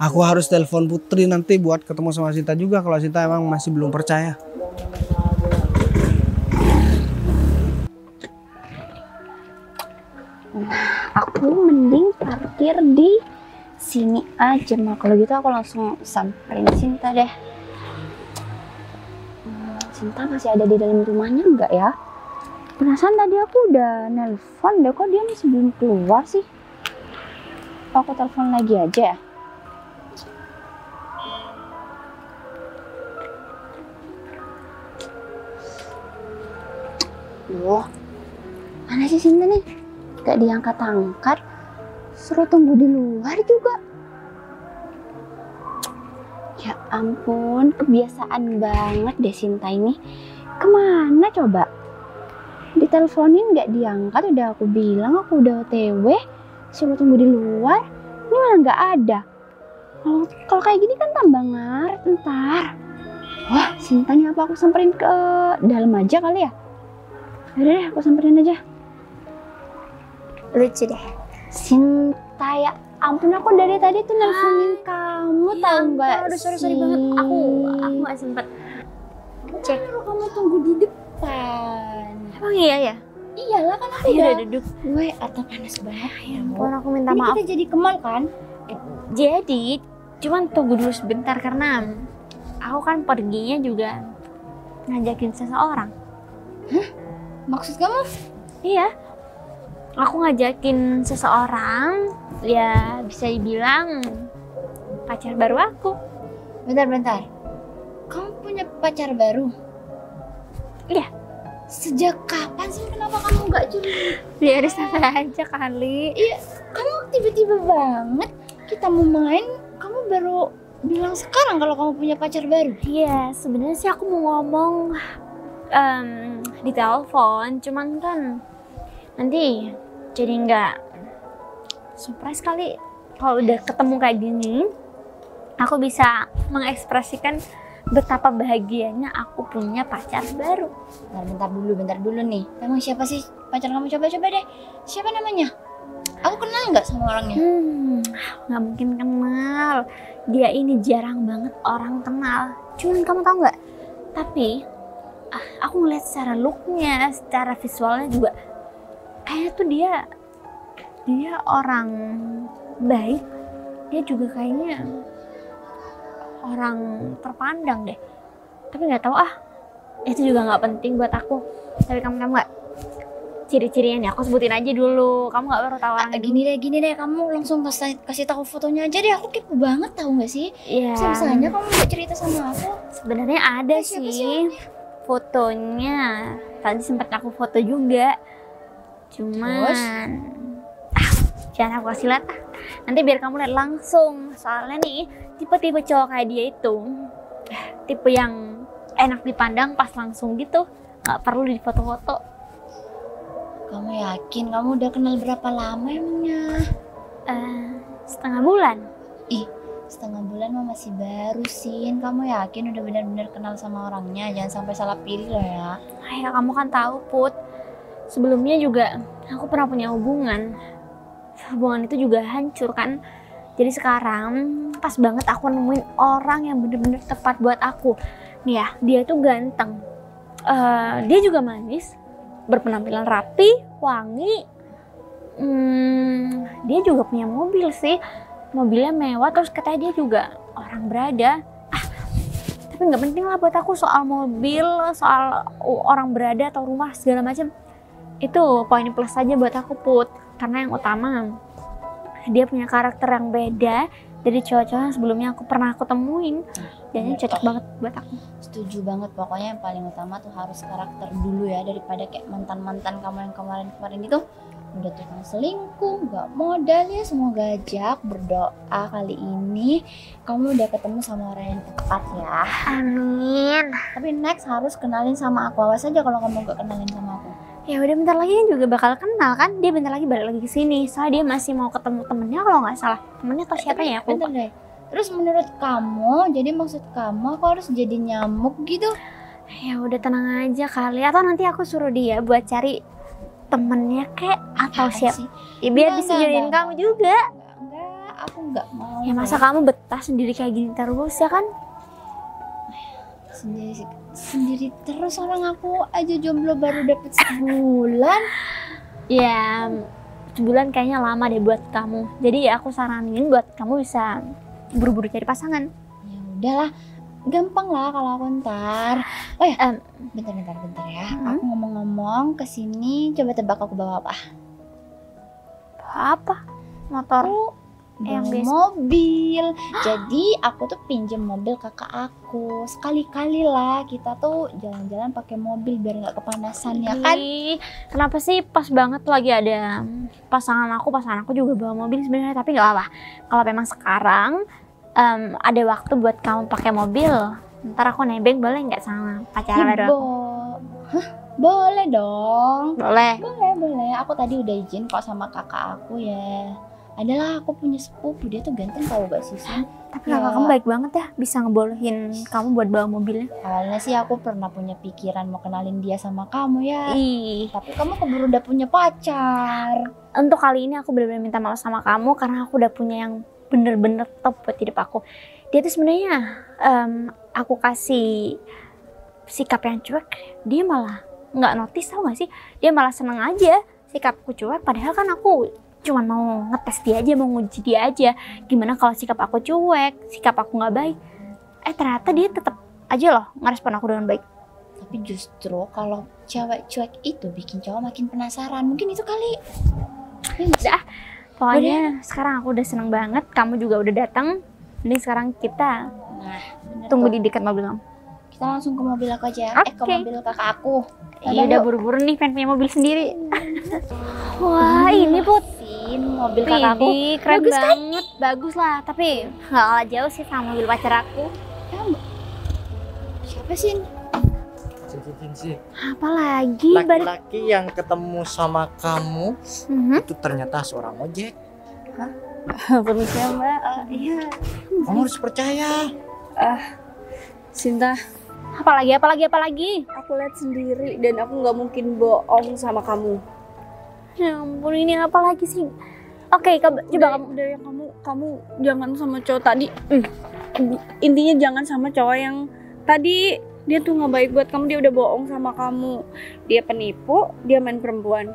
Speaker 1: aku harus telepon Putri nanti buat ketemu sama Sinta juga kalau Sinta emang masih belum percaya.
Speaker 6: Aku mending parkir di sini aja. Kalau gitu aku langsung samperin Sinta deh. Sinta masih ada di dalam rumahnya enggak ya? Perasaan tadi aku udah nelpon deh, kok dia masih belum keluar sih? Aku telepon lagi aja ya. Loh, mana sih Sinta nih? Gak diangkat-angkat. Suruh tunggu di luar juga. Ya ampun, kebiasaan banget deh Sinta ini. Kemana coba? Diteleponin gak diangkat, udah aku bilang aku udah OTW. Suruh tunggu di luar, ini malah gak ada. Kalau kayak gini kan tambah ngaret ntar. Wah, Sinta nih apa aku samperin ke dalam aja kali ya? Udah deh, aku samperin aja.
Speaker 2: Lucu deh.
Speaker 6: Sinta, ya ampun, aku dari tadi tuh nelfonin kamu, tahu nggak?
Speaker 2: Aduh, sorry banget. Aku nggak sempet cek.
Speaker 6: Kamu tunggu di depan.
Speaker 2: Emang iya ya?
Speaker 6: Iyalah kan aku
Speaker 2: Ayo
Speaker 6: udah
Speaker 2: udah duduk.
Speaker 6: gue atau panas banget ya.
Speaker 2: Ampun, aku minta
Speaker 6: Ini
Speaker 2: maaf.
Speaker 6: kita jadi ke mall kan?
Speaker 2: Jadi, cuman tunggu dulu sebentar karena aku kan perginya juga ngajakin seseorang.
Speaker 6: Maksud kamu?
Speaker 2: Iya. Aku ngajakin seseorang, ya bisa dibilang pacar baru aku.
Speaker 6: Bentar. Kamu punya pacar baru?
Speaker 2: Iya.
Speaker 6: Sejak kapan sih? Kenapa kamu nggak cerita?
Speaker 2: Biar santai aja kali.
Speaker 6: Iya, kamu tiba-tiba banget. Kita mau main, kamu baru bilang sekarang kalau kamu punya pacar baru.
Speaker 2: Iya, sebenarnya sih aku mau ngomong di telepon, cuman kan nanti jadi nggak surprise kali. Kalau udah ketemu kayak gini, aku bisa mengekspresikan betapa bahagianya aku punya pacar baru.
Speaker 6: Nah, bentar dulu nih. Emang siapa sih pacar kamu? Coba deh. Siapa namanya? Aku kenal nggak sama orangnya?
Speaker 2: Nggak mungkin kenal. Dia ini jarang banget orang kenal. Cuman kamu tahu nggak? Tapi aku ngeliat secara looknya, secara visualnya juga kayaknya tuh dia orang baik. Dia juga kayaknya orang terpandang deh. Tapi nggak tahu itu juga nggak penting buat aku. Tapi kamu tahu nggak ciri-cirinya nih? Aku sebutin aja dulu. Kamu nggak perlu tahu orangnya.
Speaker 6: Gini deh, kamu langsung kasih tahu fotonya aja deh. Aku kepo banget, tahu nggak sih?
Speaker 2: Iya.
Speaker 6: Bisa-bisanya kamu nggak cerita sama aku.
Speaker 2: Sebenarnya ada
Speaker 6: Siapa
Speaker 2: sih fotonya. Tadi sempat aku foto juga. Cuman jangan aku kasih lihat. Nanti biar kamu lihat langsung. Soalnya nih tipe-tipe cowok kayak dia itu tipe yang enak dipandang pas langsung gitu, nggak perlu di foto-foto.
Speaker 6: Kamu yakin? Kamu udah kenal berapa lama emangnya?
Speaker 2: Setengah bulan.
Speaker 6: Setengah bulan mah masih baru sih. Kamu yakin udah benar-benar kenal sama orangnya? Jangan sampai salah pilih loh ya.
Speaker 2: Ya kamu kan tahu Put, sebelumnya juga aku pernah punya hubungan itu juga hancur kan. Jadi sekarang pas banget aku nemuin orang yang bener-bener tepat buat aku. Nih ya, dia tuh ganteng, dia juga manis, berpenampilan rapi, wangi. Dia juga punya mobil sih, mobilnya mewah. Terus katanya dia juga orang berada. Tapi nggak penting lah buat aku soal mobil, soal orang berada atau rumah segala macam. Itu poin plus aja buat aku Put. Karena yang utama dia punya karakter yang beda dari cowok-cowok yang sebelumnya pernah aku temuin. Dan ini cocok banget buat aku.
Speaker 6: Setuju banget, pokoknya yang paling utama tuh harus karakter dulu ya, daripada kayak mantan-mantan kamu yang kemarin-kemarin itu udah tukang selingkuh, nggak modal ya. Semoga aja aku berdoa kali ini kamu udah ketemu sama orang yang tepat ya.
Speaker 2: Amin.
Speaker 6: Tapi next harus kenalin sama aku, awas aja kalau kamu nggak kenalin sama aku.
Speaker 2: Ya udah bentar lagi kan juga bakal kenal kan. Dia bentar lagi balik lagi ke sini. Soalnya dia masih mau ketemu temennya kalau nggak salah. Temennya atau siapa ya? Aku
Speaker 6: Bentar deh. Terus menurut kamu, jadi maksud kamu aku harus jadi nyamuk gitu?
Speaker 2: Ya udah tenang aja kali. Atau nanti aku suruh dia buat cari temennya kek atau
Speaker 6: Apaan
Speaker 2: siapa?
Speaker 6: sih?
Speaker 2: Ya biar
Speaker 6: Enggak,
Speaker 2: bisa jodohin
Speaker 6: enggak,
Speaker 2: kamu juga.
Speaker 6: Enggak, aku enggak mau.
Speaker 2: Ya masa kamu betah sendiri kayak gini terus ya kan?
Speaker 6: Sendiri terus, orang aku aja jomblo baru dapet sebulan.
Speaker 2: Ya sebulan kayaknya lama deh buat kamu. Jadi ya aku saranin buat kamu bisa buru-buru cari pasangan.
Speaker 6: Ya udahlah, gampang lah kalau aku ntar. Oh ya, bentar ya. Aku ngomong-ngomong kesini, coba tebak aku bawa apa?
Speaker 2: Apa? Motor yang
Speaker 6: Bawa
Speaker 2: biasa.
Speaker 6: mobil. Jadi aku tuh pinjem mobil kakak aku. Sekali-kali lah kita tuh jalan-jalan pakai mobil biar nggak kepanasan ya kan?
Speaker 2: Ih, kenapa sih pas banget tuh lagi ada pasangan aku juga bawa mobil sebenarnya, tapi nggak apa. Kalau memang sekarang ada waktu buat kamu pakai mobil, ntar aku nebeng boleh nggak sama pacar baru aku?
Speaker 6: Hah? Boleh dong.
Speaker 2: Boleh.
Speaker 6: Boleh. Aku tadi udah izin kok sama kakak aku ya. Adalah aku punya sepupu, dia tuh ganteng tau gak sih Sin?
Speaker 2: Tapi
Speaker 6: Ya.
Speaker 2: kakak kamu baik banget ya, bisa ngebolehin kamu buat bawa mobilnya.
Speaker 6: Awalnya sih aku pernah punya pikiran mau kenalin dia sama kamu ya.
Speaker 2: Ih,
Speaker 6: Tapi kamu keburu udah punya pacar.
Speaker 2: untuk kali ini aku benar-benar minta maaf sama kamu karena aku udah punya yang bener-bener top buat hidup aku. Dia tuh sebenarnya aku kasih sikap yang cuek, dia malah nggak notice, tau gak sih? Dia malah seneng aja sikapku cuek, padahal kan aku cuma mau ngetes dia aja, mau nguji dia aja. Gimana kalau sikap aku cuek, sikap aku nggak baik? Ternyata dia tetap aja loh ngerespon aku dengan baik.
Speaker 6: Tapi justru kalau cewek cuek itu bikin cowok makin penasaran. Mungkin itu kali. Ya nggak sih?
Speaker 2: Pokoknya sekarang aku udah seneng banget, kamu juga udah datang. Mending sekarang kita
Speaker 6: Nah, bener
Speaker 2: tunggu
Speaker 6: tuh.
Speaker 2: di dekat mobil kamu.
Speaker 6: Kita langsung ke mobil aku aja. Ke
Speaker 2: Oke.
Speaker 6: mobil kakak aku.
Speaker 2: Iya udah buru-buru nih, pengen punya mobil sendiri. Wah ini Put,
Speaker 6: Sin, mobil kakak aku.
Speaker 2: Widih, keren
Speaker 6: Bagus kan?
Speaker 2: banget, bagus lah. Tapi nggak kalah jauh sih sama mobil pacar aku.
Speaker 6: Siapa Sin?
Speaker 4: Sih.
Speaker 2: Apalagi baru.
Speaker 4: Laki-laki yang ketemu sama kamu
Speaker 2: Mhm.
Speaker 4: itu ternyata seorang ojek.
Speaker 2: Permisi ya Mbak.
Speaker 3: Iya,
Speaker 4: Kamu harus percaya.
Speaker 3: Sinta,
Speaker 2: Apalagi?
Speaker 3: aku lihat sendiri dan aku nggak mungkin bohong sama kamu.
Speaker 2: Ya ampun, ini apa lagi sih? Oke, coba kamu.
Speaker 3: Udah ya, kamu jangan sama cowok tadi. Intinya jangan sama cowok yang tadi. Dia tuh nggak baik buat kamu, dia udah bohong sama kamu. Dia penipu, dia main perempuan.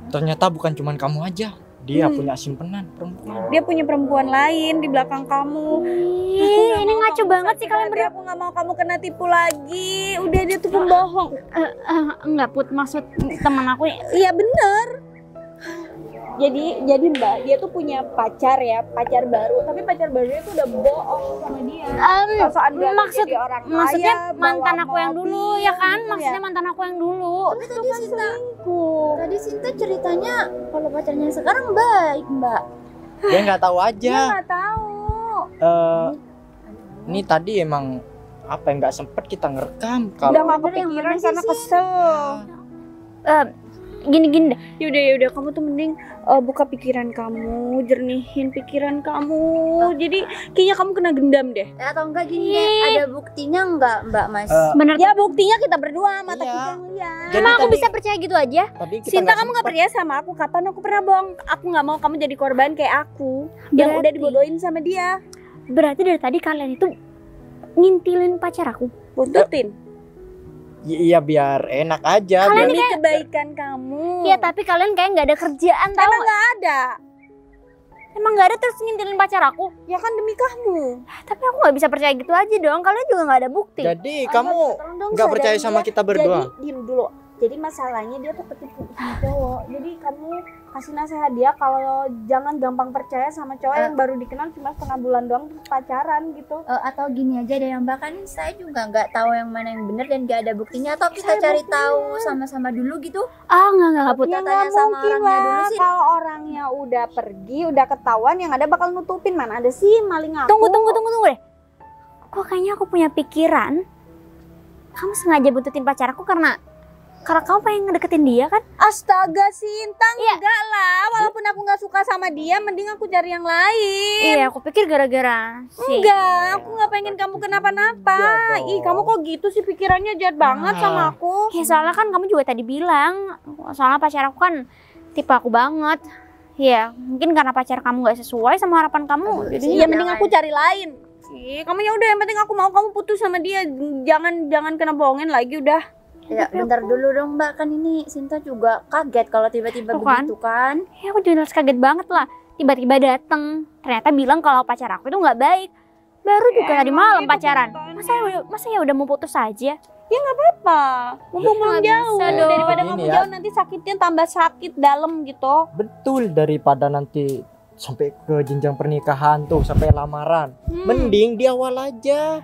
Speaker 4: Ternyata bukan cuma kamu aja. Dia punya simpenan perempuan.
Speaker 3: Dia punya perempuan lain di belakang kamu.
Speaker 2: Ih, ini ngaco banget sih kalian berdua.
Speaker 3: Aku nggak mau kamu kena tipu lagi. Udah, dia tuh pembohong.
Speaker 2: Enggak Put, maksud teman aku.
Speaker 3: Iya bener. Jadi Mbak, dia tuh punya pacar ya, pacar baru. Tapi pacar barunya tuh udah bohong sama dia. Sosokan ganteng
Speaker 2: maksud
Speaker 3: jadi orang
Speaker 2: maksudnya
Speaker 3: kaya,
Speaker 2: mantan
Speaker 3: bawa
Speaker 2: aku yang dulu
Speaker 3: mobil,
Speaker 2: ya kan?
Speaker 3: gitu
Speaker 2: Maksudnya mantan aku yang dulu.
Speaker 6: Tapi tadi Sinta,
Speaker 3: selingkuh.
Speaker 6: tadi Sinta ceritanya kalau pacarnya sekarang baik, Mbak.
Speaker 4: Dia nggak tahu
Speaker 3: Dia
Speaker 4: aja.
Speaker 3: nggak tahu.
Speaker 4: Ini tadi emang apa yang nggak sempet kita ngerekam.
Speaker 3: Udah
Speaker 4: Kalau
Speaker 3: nggak kepikiran karena kesel.
Speaker 2: Gini deh.
Speaker 3: Yaudah, kamu tuh mending buka pikiran kamu, jernihin pikiran kamu. Jadi kayaknya kamu kena gendam deh.
Speaker 6: Atau enggak gini deh, ada buktinya enggak, Mbak Mas?
Speaker 2: Bener.
Speaker 3: Ya buktinya kita berdua, mata
Speaker 4: Iya.
Speaker 3: kita yang lihat.
Speaker 4: Jadi
Speaker 2: Emang aku
Speaker 4: tadi-
Speaker 2: bisa percaya gitu aja?
Speaker 4: tadi kita
Speaker 3: Sinta, kamu gak
Speaker 4: sempet.
Speaker 3: percaya sama aku? Kapan aku pernah bohong? Aku gak mau kamu jadi korban kayak aku yang udah
Speaker 2: Berarti-
Speaker 3: dibodohin sama dia.
Speaker 2: Berarti dari tadi kalian itu ngintilin pacar aku.
Speaker 3: Buntutin
Speaker 4: Iya biar enak aja.
Speaker 2: Kalian
Speaker 4: Biar
Speaker 3: demi kebaikan kamu.
Speaker 2: Iya, tapi kalian kayak nggak ada kerjaan tau
Speaker 3: Emang
Speaker 2: nggak?
Speaker 3: gak ada.
Speaker 2: Emang nggak ada terus ngintilin pacar aku.
Speaker 3: Ya kan demi kamu.
Speaker 2: Tapi aku nggak bisa percaya gitu aja dong. Kalian juga nggak ada bukti.
Speaker 4: Jadi kamu
Speaker 3: Tolong dong
Speaker 4: nggak percaya
Speaker 3: sadarin
Speaker 4: sama
Speaker 3: dia.
Speaker 4: kita berdua?
Speaker 3: Jadi diem dulu. Jadi masalahnya dia tuh ketipu sama cowok. Jadi kamu kasih nasihat dia kalau jangan gampang percaya sama cowok yang baru dikenal cuma setengah bulan doang terus pacaran gitu.
Speaker 7: Atau gini aja deh, Mbak, kan saya juga nggak tahu yang mana yang benar dan nggak ada buktinya. Atau kita cari tahu sama-sama dulu gitu.
Speaker 2: Enggak
Speaker 7: Kita
Speaker 3: Ya
Speaker 7: tanya
Speaker 3: nggak
Speaker 7: sama
Speaker 3: mungkin
Speaker 7: orangnya dulu
Speaker 3: lah,
Speaker 7: sih.
Speaker 3: kalau orangnya udah pergi, udah ketahuan, yang ada bakal nutupin. Mana ada sih maling aku.
Speaker 2: Tunggu deh. Kok kayaknya aku punya pikiran kamu sengaja buntutin pacar aku karena kamu pengen ngedeketin dia kan?
Speaker 3: Astaga Sinta,
Speaker 2: Iya.
Speaker 3: enggak lah. Walaupun aku nggak suka sama dia, mending aku cari yang lain.
Speaker 2: Iya, aku pikir gara-gara sih.
Speaker 3: Enggak, aku nggak pengen kamu kenapa-napa. Ih, kamu kok gitu sih, pikirannya jahat banget sama aku.
Speaker 2: Ya soalnya kan kamu juga tadi bilang, soalnya pacar aku kan tipe aku banget. Ya, mungkin karena pacar kamu nggak sesuai sama harapan kamu. Jadinya
Speaker 3: Iya, mending aku cari lain. Ih, kamu ya udah, yang penting aku mau kamu putus sama dia. Jangan kena bohongin lagi udah.
Speaker 7: Ya, bentar dulu dong, Mbak. Kan ini Sinta juga kaget kalau tiba-tiba
Speaker 2: Tuh kan.
Speaker 7: begitu kan.
Speaker 2: ya aku jelas kaget banget lah. Tiba-tiba dateng, ternyata bilang kalau pacar aku itu nggak baik. Baru juga tadi malam pacaran. Masa ya udah mau putus aja?
Speaker 3: Ya nggak apa-apa. Mumpung belum
Speaker 2: Nggak
Speaker 3: jauh.
Speaker 2: bisa dong.
Speaker 3: Daripada
Speaker 4: Begini
Speaker 3: kamu
Speaker 4: ya.
Speaker 3: jauh nanti sakitnya tambah sakit dalam gitu.
Speaker 4: Betul, daripada nanti sampai ke jenjang pernikahan tuh, sampai lamaran. Mending di awal aja.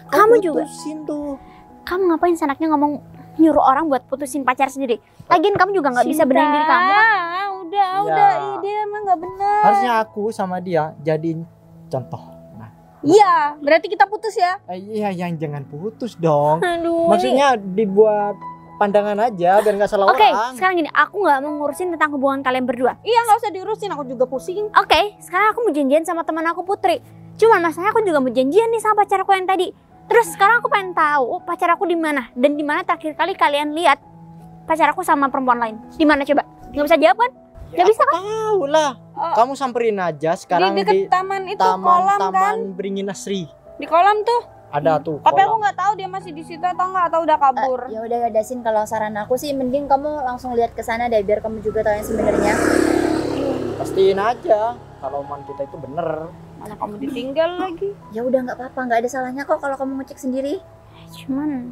Speaker 2: Kamu juga.
Speaker 4: Putusin tuh.
Speaker 2: Kamu ngapain senaknya ngomong nyuruh orang buat putusin pacar sendiri? Lagian kamu juga nggak bisa benahin diri kamu.
Speaker 3: Udah, ide emang nggak benar.
Speaker 4: Harusnya aku sama dia jadiin contoh. Nah,
Speaker 3: Iya, berarti kita putus ya.
Speaker 4: iya, yang jangan putus dong.
Speaker 2: Aduh.
Speaker 4: Maksudnya dibuat pandangan aja biar nggak salah
Speaker 2: Oke,
Speaker 4: orang.
Speaker 2: sekarang gini, aku nggak mau ngurusin tentang hubungan kalian berdua.
Speaker 3: Iya, nggak usah diurusin, aku juga pusing.
Speaker 2: Oke, sekarang aku mau janjian sama teman aku Putri. Cuman masalahnya aku juga mau janjian nih sama pacar aku yang tadi. Terus sekarang aku pengen tahu pacar aku di mana dan di mana terakhir kali kalian lihat pacar aku sama perempuan lain. Di mana coba? Nggak bisa jawab kan? Nggak bisa kan?
Speaker 4: Tahu lah. Kamu samperin aja sekarang
Speaker 3: Di deket taman itu, kolam kan?
Speaker 4: taman Beringin Asri.
Speaker 3: Di kolam tuh.
Speaker 4: Ada tuh.
Speaker 3: Tapi aku
Speaker 4: kolam.
Speaker 3: nggak tahu dia masih di situ atau nggak, atau udah kabur.
Speaker 7: Ya udah Dasin, kalau saran aku sih mending kamu langsung lihat ke sana deh biar kamu juga tahu yang sebenarnya.
Speaker 4: Pastiin aja kalau omongan kita itu bener.
Speaker 3: Mana kamu ditinggal lagi?
Speaker 7: Ya udah nggak apa-apa, nggak ada salahnya kok kalau kamu ngecek sendiri.
Speaker 2: Cuman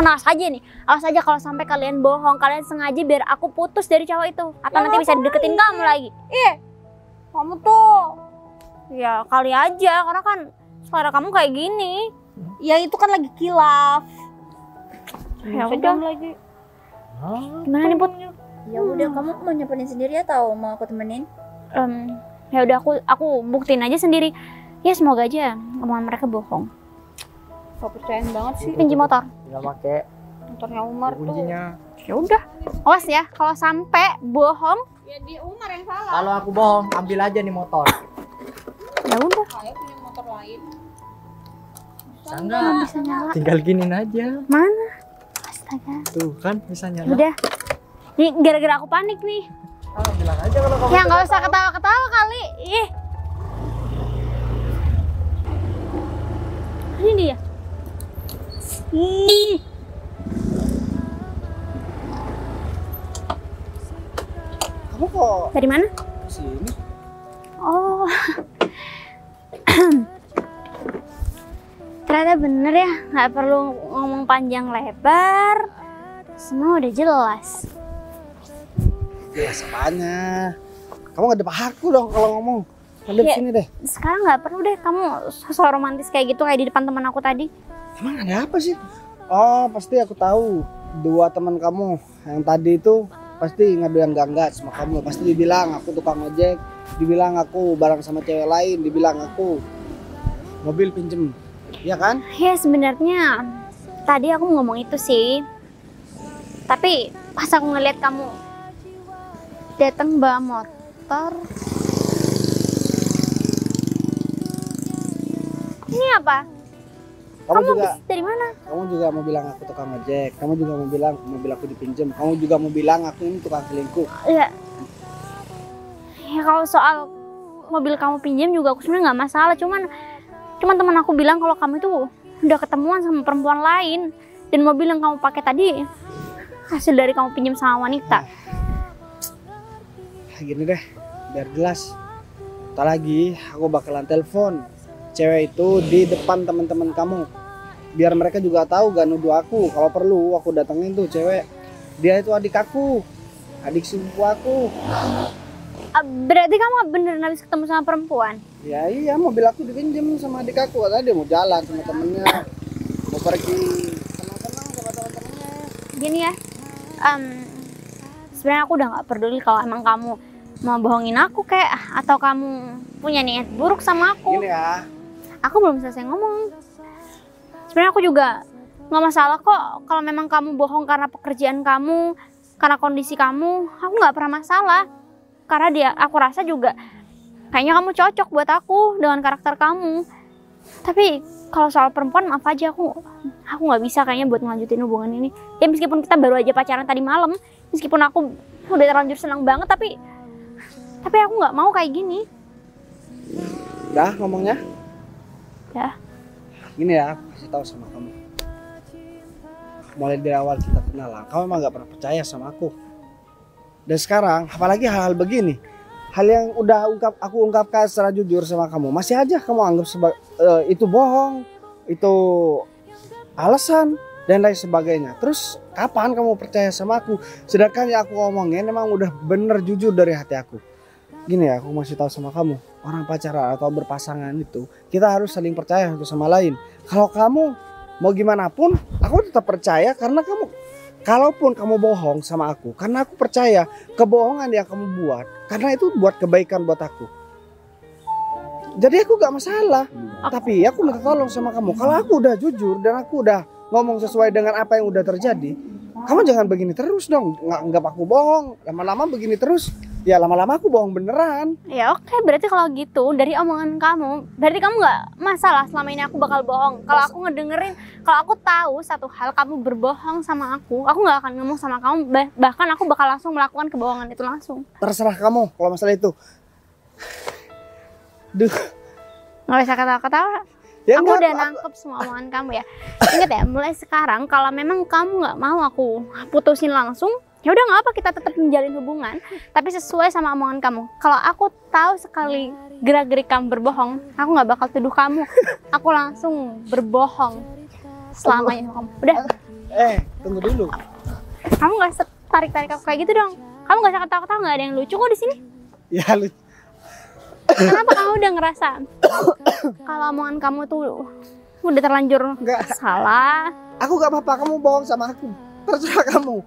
Speaker 2: awas aja nih. Awas aja kalau sampai kalian bohong, kalian sengaja biar aku putus dari cowok itu. Atau
Speaker 3: Ya,
Speaker 2: nanti bisa deketin kamu lagi.
Speaker 3: Kamu tuh.
Speaker 2: Ya kali aja, karena kan suara kamu kayak gini.
Speaker 3: Ya itu kan lagi kilaf.
Speaker 2: Ya
Speaker 3: Sedang
Speaker 2: udah.
Speaker 3: lagi.
Speaker 2: Gimana nih Put?
Speaker 7: Ya udah, kamu mau nyamperin sendiri atau mau aku temenin?
Speaker 2: Ya udah aku buktiin aja sendiri. Ya semoga aja omongan mereka bohong.
Speaker 3: Gak percayaan banget sih.
Speaker 2: Pinjam motor.
Speaker 4: Tinggal pakai
Speaker 3: Motornya Umar tuh.
Speaker 4: kuncinya.
Speaker 2: Ya udah. Awas ya kalau sampai bohong.
Speaker 3: Ya dia Umar yang salah.
Speaker 4: Kalau aku bohong, ambil aja nih motor.
Speaker 2: Ya udah.
Speaker 3: Saya punya motor lain.
Speaker 4: Bisa enggak?
Speaker 2: Bisa nyala.
Speaker 4: Tinggal giniin aja.
Speaker 2: Mana? Astaga.
Speaker 4: Tuh kan bisa nyala.
Speaker 2: Udah. Nih gara-gara aku panik nih.
Speaker 4: Bilang aja kalau kamu
Speaker 2: Ya nggak
Speaker 4: tidak
Speaker 2: usah
Speaker 4: tahu.
Speaker 2: ketawa-ketawa kali. Ih. Ini dia. Ih.
Speaker 1: Kamu kok
Speaker 2: Dari mana?
Speaker 1: kesini?
Speaker 2: Oh. Ternyata bener ya, nggak perlu ngomong panjang lebar. Semua udah jelas.
Speaker 1: Jelas apanya? Kamu nggak ada pahaku dong kalau ngomong. Ada
Speaker 2: Ya.
Speaker 1: sini deh.
Speaker 2: Sekarang nggak perlu deh kamu sosok romantis kayak gitu kayak di depan teman aku tadi.
Speaker 1: Emang ada apa sih? Oh, pasti aku tahu. Dua teman kamu yang tadi itu pasti ngadu yang enggak sama kamu. Pasti dibilang aku tukang ojek, dibilang aku bareng sama cewek lain, dibilang aku mobil pinjem. Iya kan?
Speaker 2: Ya sebenarnya tadi aku ngomong itu sih. Tapi pas aku ngeliat kamu datang bawa motor. Ini apa?
Speaker 1: Kamu
Speaker 2: Kamu
Speaker 1: juga
Speaker 2: habis dari mana?
Speaker 1: kamu juga mau bilang aku tukang ojek. Kamu juga mau bilang mobil aku dipinjem. Kamu juga mau bilang aku ini tukang selingkuh.
Speaker 2: Ya, ya kalau soal mobil kamu pinjam juga aku sebenarnya nggak masalah. Cuman teman aku bilang kalau kamu itu udah ketemuan sama perempuan lain dan mobil yang kamu pakai tadi hasil dari kamu pinjam sama wanita.
Speaker 1: Gini deh, biar jelas. Ntar lagi aku bakalan telepon cewek itu di depan teman-teman kamu. Biar mereka juga tahu gak nuduh aku. Kalau perlu aku datengin tuh cewek Dia itu adik aku, adik sepupu aku.
Speaker 2: Berarti kamu beneran habis ketemu sama perempuan?
Speaker 1: Ya iya, mobil aku dipinjam sama adik aku. Katanya dia mau jalan sama temennya, mau pergi senang-senang sama teman-temannya.
Speaker 2: Gini ya, sebenarnya aku udah nggak peduli kalau emang kamu mau bohongin aku kayak atau kamu punya niat buruk sama aku.
Speaker 1: Gini ya,
Speaker 2: Aku belum selesai ngomong. Sebenarnya aku juga nggak masalah kok kalau memang kamu bohong karena pekerjaan kamu, karena kondisi kamu. Aku nggak pernah masalah. Karena aku rasa juga kayaknya kamu cocok buat aku dengan karakter kamu. Tapi kalau soal perempuan maaf aja aku nggak bisa kayaknya buat ngelanjutin hubungan ini. Ya meskipun kita baru aja pacaran tadi malam, meskipun aku udah terlanjur senang banget, tapi aku nggak mau kayak gini.
Speaker 1: udah ngomongnya.
Speaker 2: Ya.
Speaker 1: Gini ya, aku kasih tahu sama kamu. Mulai dari awal kita kenalan, kamu emang gak pernah percaya sama aku. Dan sekarang, apalagi hal-hal begini, hal yang udah aku ungkapkan secara jujur sama kamu, masih aja kamu anggap itu bohong, itu alasan dan lain sebagainya. Terus kapan kamu percaya sama aku? Sedangkan yang aku ngomongin emang udah bener jujur dari hati aku. Gini ya, aku masih tahu sama kamu, orang pacaran atau berpasangan itu kita harus saling percaya satu sama lain. Kalau kamu mau gimana pun, aku tetap percaya karena kalaupun kamu bohong sama aku, karena aku percaya kebohongan yang kamu buat, karena itu buat kebaikan buat aku. Jadi aku gak masalah. Tapi aku minta tolong sama kamu, kalau aku udah jujur dan aku udah ngomong sesuai dengan apa yang udah terjadi, kamu jangan begini terus dong. Nggak anggap aku bohong, lama-lama begini terus. Ya lama-lama aku bohong beneran.
Speaker 2: Ya oke, berarti kalau gitu dari omongan kamu, berarti kamu nggak masalah selama ini aku bakal bohong. Kalau aku ngedengerin, kalau aku tahu satu hal kamu berbohong sama aku nggak akan ngomong sama kamu. Bahkan aku bakal langsung melakukan kebohongan itu langsung.
Speaker 1: Terserah kamu kalau masalah itu. Duh.
Speaker 2: Nggak bisa ketawa-ketawa.
Speaker 1: Ya,
Speaker 2: Aku
Speaker 1: enggak,
Speaker 2: udah nangkep semua omongan kamu ya. Ingat ya, mulai sekarang kalau memang kamu nggak mau aku putusin langsung, ya udah nggak apa, kita tetap menjalin hubungan, tapi sesuai sama omongan kamu. Kalau aku tahu sekali gerak-gerik kamu berbohong, aku nggak bakal tuduh kamu. Aku langsung berbohong selamanya sama kamu. Udah.
Speaker 1: Tunggu dulu.
Speaker 2: Kamu nggak tarik-tarik aku kayak gitu dong. Kamu nggak usah ketawa-ketawa, nggak ada yang lucu kok di sini.
Speaker 1: Ya lu.
Speaker 2: Kenapa kamu udah ngerasa kalau omongan kamu tuh udah terlanjur
Speaker 1: Nggak.
Speaker 2: salah?
Speaker 1: Aku gak apa-apa kamu bohong sama aku. Terserah kamu.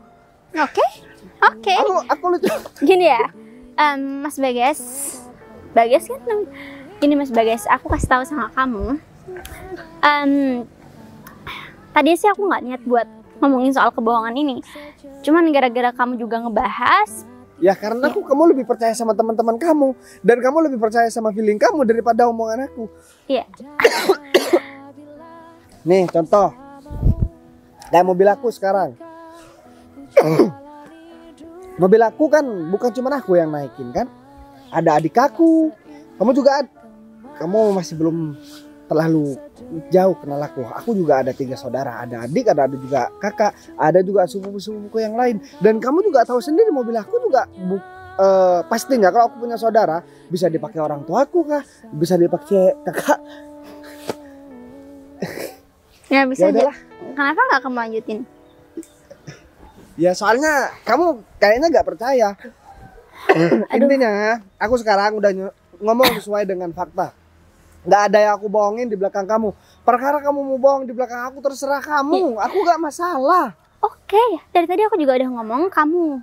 Speaker 2: Oke.
Speaker 1: Aku lucu.
Speaker 2: Gini ya, Mas Bagas kan? Gini Mas Bagas, aku kasih tahu sama kamu. Tadi sih aku nggak niat buat ngomongin soal kebohongan ini. Cuman gara-gara kamu juga ngebahas.
Speaker 1: Ya karena kamu lebih percaya sama teman-teman kamu dan kamu lebih percaya sama feeling kamu daripada omongan aku.
Speaker 2: Iya.
Speaker 1: Nih contoh, kayak mobil aku sekarang. Mobil aku kan bukan cuma aku yang naikin kan, ada adik aku, kamu juga kamu masih belum terlalu jauh kenal aku. Aku juga ada 3 saudara, ada adik, ada juga kakak, ada juga sepupu-sepupuku yang lain. Dan kamu juga tahu sendiri mobil aku juga pastinya kalau aku punya saudara bisa dipakai orang tuaku kah, bisa dipakai kakak.
Speaker 2: Ya bisa
Speaker 1: Ya
Speaker 2: aja. Kenapa nggak kamu lanjutin?
Speaker 1: Ya soalnya kamu kayaknya nggak percaya. Intinya aku sekarang udah ngomong sesuai dengan fakta. Nggak ada yang aku bohongin di belakang kamu. Perkara kamu mau bohong di belakang aku terserah kamu. Aku nggak masalah.
Speaker 2: Oke, dari tadi aku juga udah ngomong kamu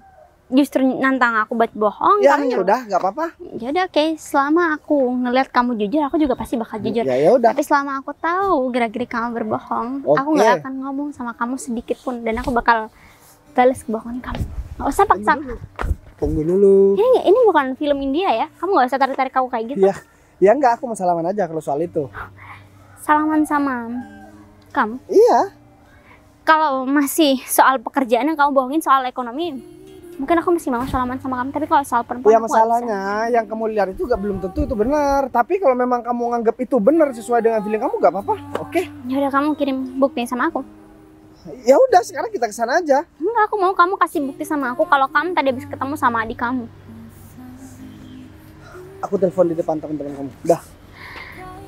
Speaker 2: justru nantang aku buat bohong.
Speaker 1: Ya
Speaker 2: kamu
Speaker 1: udah nggak apa-apa.
Speaker 2: Ya udah oke, selama aku ngeliat kamu jujur, aku juga pasti bakal jujur.
Speaker 1: Ya udah.
Speaker 2: Tapi selama aku tahu gerak-gerik kamu berbohong, aku
Speaker 1: Oke.
Speaker 2: nggak akan ngomong sama kamu sedikit pun dan aku bakal balas kebohongan kamu. Nggak usah paksa.
Speaker 1: Tunggu dulu.
Speaker 2: Ini bukan film India ya. Kamu nggak usah tarik-tarik aku kayak gitu.
Speaker 1: Ya enggak, aku mau salaman aja kalau soal itu.
Speaker 2: Salaman sama kamu.
Speaker 1: Iya.
Speaker 2: Kalau masih soal pekerjaan yang kamu bohongin soal ekonomi, mungkin aku masih mau salaman sama kamu. Tapi kalau soal perempuan,
Speaker 1: Ya
Speaker 2: aku nggak bisa.
Speaker 1: masalahnya yang kamu lihat itu gak belum tentu itu benar. Tapi kalau memang kamu nganggap itu benar sesuai dengan feeling kamu gak apa-apa. Oke.
Speaker 2: Ya udah, kamu kirim bukti sama aku.
Speaker 1: Ya udah sekarang kita kesana aja.
Speaker 2: Enggak, aku mau kamu kasih bukti sama aku kalau kamu tadi habis ketemu sama adik kamu.
Speaker 1: Aku telepon di depan teman-teman kamu. Udah.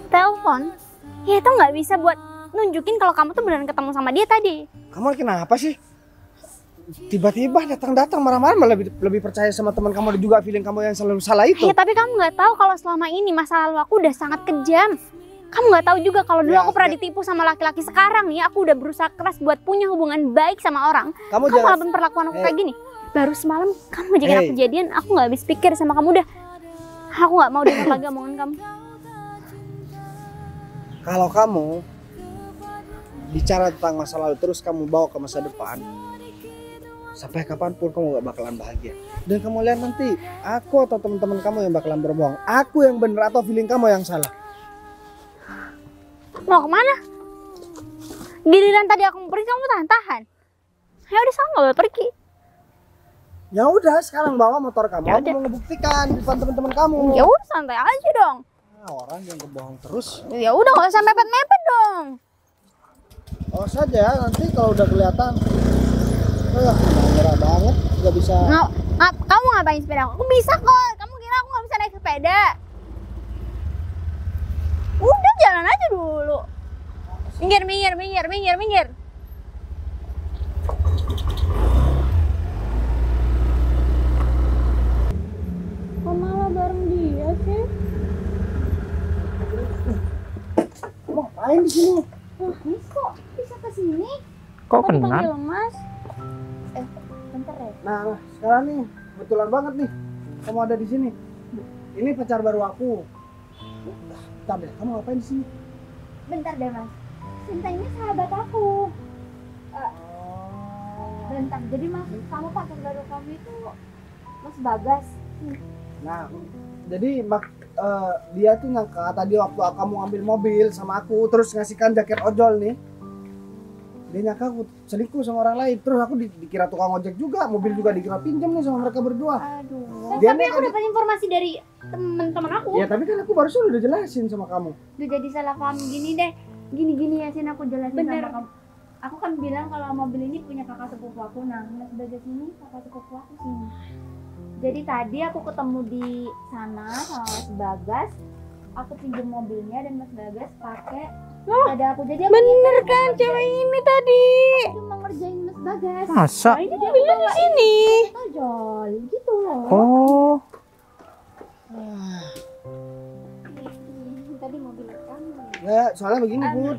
Speaker 2: Telepon? Ya itu nggak bisa buat nunjukin kalau kamu tuh beneran ketemu sama dia tadi.
Speaker 1: Kamu kenapa sih? tiba-tiba datang-datang marah-marah malah lebih percaya sama teman kamu dan juga feeling kamu yang selalu salah itu.
Speaker 2: Ya tapi kamu nggak tahu kalau selama ini masa lalu aku udah sangat kejam. Kamu nggak tahu juga kalau dulu
Speaker 1: Ya,
Speaker 2: aku pernah ditipu sama laki-laki. Sekarang nih aku udah berusaha keras buat punya hubungan baik sama orang.
Speaker 1: Kamu
Speaker 2: Kamu malah
Speaker 1: jangan
Speaker 2: memperlakukan aku kayak gini. Baru semalam kamu ngajakin aku jadian, aku nggak habis pikir sama kamu udah. Aku nggak mau dengar lagi omongan kamu.
Speaker 1: kalau kamu bicara tentang masa lalu terus kamu bawa ke masa depan, sampai kapanpun kamu gak bakalan bahagia. Dan kamu lihat nanti aku atau teman-teman kamu yang bakalan berbohong, aku yang bener atau feeling kamu yang salah.
Speaker 2: Mau kemana? Giliran tadi aku mau pergi kamu tahan-tahan. Ya udah sama boleh pergi.
Speaker 1: Ya udah sekarang bawa motor kamu,
Speaker 2: Ya
Speaker 1: aku
Speaker 2: udah.
Speaker 1: mau ngebuktikan di depan teman-teman kamu.
Speaker 2: Ya udah santai aja dong.
Speaker 1: Nah, orang yang kebohong terus.
Speaker 2: Ya udah nggak usah mepet-mepet dong.
Speaker 1: Oh saja nanti kalau udah kelihatan. Merah banget, nggak bisa.
Speaker 2: Kamu ngapain sepeda aku? Aku bisa kok. Kamu kira aku nggak bisa naik sepeda? Udah jalan aja dulu. Minggir, minggir, minggir, minggir, minggir. Kok malah bareng dia sih?
Speaker 1: Kamu ngapain di sini?
Speaker 2: Ini kok bisa ke sini?
Speaker 4: Kok
Speaker 2: Aku dipanggil
Speaker 4: kenal?
Speaker 2: Mas. Bentar ya.
Speaker 1: Nah, sekarang nih kebetulan banget nih kamu ada di sini. Ini pacar baru aku. Bentar deh, kamu ngapain di sini?
Speaker 2: Bentar deh Mas. Sinta ini sahabat aku. Bentar, jadi maksud kamu pacar baru kamu itu Mas Bagas?
Speaker 1: Nah, jadi dia tuh nyangka tadi waktu kamu ambil mobil sama aku terus ngasihkan jaket ojol nih. Dia nyangka aku selingkuh sama orang lain. Terus aku dikira tukang ojek juga, mobil juga dikira pinjam nih sama mereka berdua.
Speaker 2: Aduh.
Speaker 1: Dia
Speaker 2: Tapi
Speaker 1: nih
Speaker 2: aku dapat informasi dari teman-teman aku.
Speaker 1: Ya tapi kan aku barusan udah jelasin sama kamu.
Speaker 2: Udah jadi salah paham gini deh. Gini ya Sin, aku jelasin sama kamu. Aku kan bilang kalau mobil ini punya kakak sepupu aku. Nah, Mas Bagas ini kakak sepupu aku sini. Jadi tadi aku ketemu di sana sama Mas Bagas. Aku pinjam mobilnya dan Mas Bagas pakai sepeda aku. Jadi aku bener kan cewek ini tadi. Cuma ngerjain Mas Bagas.
Speaker 4: Masa?
Speaker 2: Ini mobilnya di sini. Ojol gitu loh.
Speaker 4: Oh,
Speaker 2: Tadi mobil kamu.
Speaker 1: Ya, soalnya begini, Bud.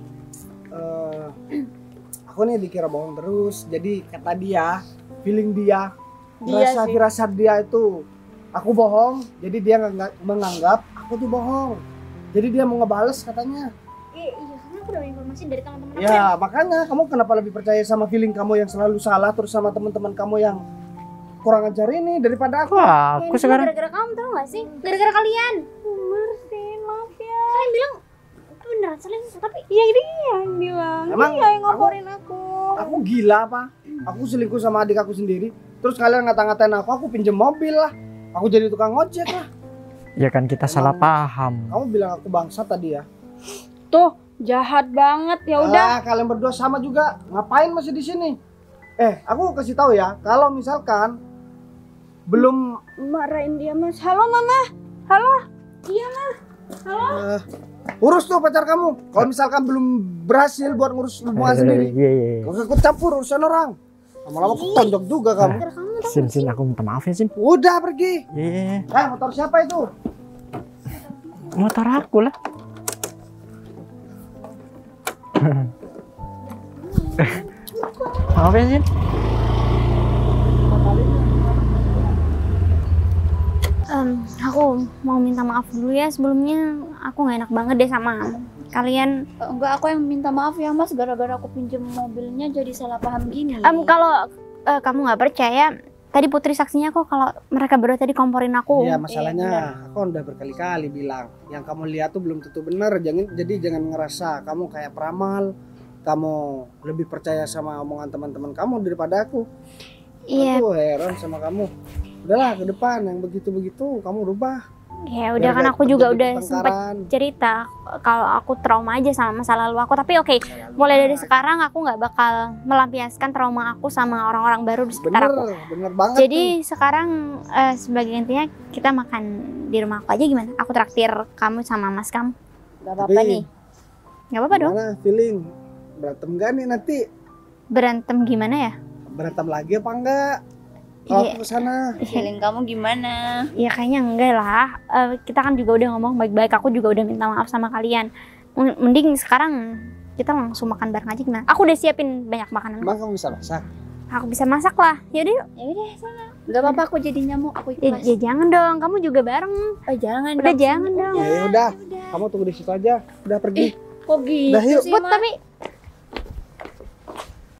Speaker 1: Aku nih dikira bohong terus. Jadi kata dia, feeling dia, rasa firasat dia itu aku bohong. Jadi dia menganggap aku tuh bohong. Jadi dia mau ngebales katanya.
Speaker 2: Iya, karena aku dapat informasi dari teman-teman aku.
Speaker 1: Ya, makanya kamu kenapa lebih percaya sama feeling kamu yang selalu salah terus sama teman-teman kamu yang kurang ajar ini daripada aku.
Speaker 4: wah, aku
Speaker 2: Ini
Speaker 4: sekarang
Speaker 2: gara-gara kamu tau gak sih? Gara-gara kalian. Bener sih, maaf ya. Kalian bilang itu beneran selingkuh, tapi ya dia yang bilang.
Speaker 1: Emang
Speaker 2: Dia yang ngoporin aku.
Speaker 1: Aku gila apa? Aku selingkuh sama adik aku sendiri. Terus kalian ngata-ngatain aku pinjem mobil lah. Aku jadi tukang ojek lah.
Speaker 4: ya kan kita salah paham.
Speaker 1: Kamu bilang aku bangsa tadi ya.
Speaker 3: Tuh, jahat banget. Ya udah.
Speaker 1: Kalian berdua sama juga. Ngapain masih di sini? Aku kasih tahu ya, kalau misalkan belum
Speaker 3: Marahin dia, Mas. Halo, Mama. Halo. Iya, Mas. Halo.
Speaker 1: urus tuh pacar kamu. Kalau misalkan belum berhasil buat ngurus hubungan sendiri,
Speaker 4: Iya, iya.
Speaker 1: gak usah ikut campur urusan orang. Lama-lama aku tonjok juga kamu.
Speaker 2: Gara-gara kamu tau
Speaker 4: Sin,
Speaker 2: gak sih?
Speaker 4: Sin, aku minta maaf ya, Sin.
Speaker 1: Udah pergi.
Speaker 4: Iya,
Speaker 1: Motor siapa itu?
Speaker 4: motor aku lah. Maaf ya, Sin.
Speaker 2: Aku mau minta maaf dulu ya sebelumnya. Aku nggak enak banget deh sama kalian.
Speaker 7: Enggak, aku yang minta maaf ya Mas, gara-gara aku pinjem mobilnya jadi salah paham gini.
Speaker 2: Kalau kamu nggak percaya, tadi Putri saksinya kok kalau mereka berdua tadi komporin aku.
Speaker 1: Iya, masalahnya aku udah berkali-kali bilang yang kamu lihat tuh belum tentu benar. Jangan ngerasa kamu kayak peramal. Kamu lebih percaya sama omongan teman-teman kamu daripada aku.
Speaker 2: Iya.
Speaker 1: Aku heran sama kamu. Udahlah, ke depan yang begitu-begitu kamu rubah.
Speaker 2: Ya udah
Speaker 1: Biar
Speaker 2: kan
Speaker 1: gak
Speaker 2: aku juga
Speaker 1: terjadi
Speaker 2: udah sempat
Speaker 1: pertengkaran.
Speaker 2: cerita kalau aku trauma aja sama masa lalu aku. Tapi oke, mulai dari sekarang aku nggak bakal melampiaskan trauma aku sama orang-orang baru di sekitar aku.
Speaker 1: Bener banget.
Speaker 2: Jadi sekarang sebagai intinya kita makan di rumah aku aja gimana? Aku traktir kamu sama mas kamu.
Speaker 7: Gak apa-apa nih.
Speaker 2: Nggak apa-apa dong.
Speaker 1: Gimana feeling? Berantem gak nih nanti?
Speaker 2: Berantem gimana ya?
Speaker 1: berantem lagi apa enggak? Kalau
Speaker 2: Iya.
Speaker 1: aku kesana.
Speaker 7: Feeling kamu gimana?
Speaker 2: Ya kayaknya enggak lah. Kita kan juga udah ngomong baik-baik. Aku juga udah minta maaf sama kalian. Mending sekarang kita langsung makan bareng aja gimana? Aku udah siapin banyak makanan.
Speaker 1: Emang kamu bisa masak?
Speaker 2: Aku bisa masak lah. Yaudah yuk.
Speaker 7: Ya udah sana. Gak apa-apa aku jadi nyamuk, aku
Speaker 2: Ya,
Speaker 7: ikhlas.
Speaker 2: ya jangan dong. Kamu juga bareng.
Speaker 7: Oh jangan
Speaker 2: Udah
Speaker 7: dong.
Speaker 2: jangan dong.
Speaker 1: Ya udah, kamu tunggu di situ aja. Udah pergi.
Speaker 7: Kok gitu
Speaker 1: Dah, yuk.
Speaker 7: sih,
Speaker 2: Buat
Speaker 7: Mas?
Speaker 2: tapi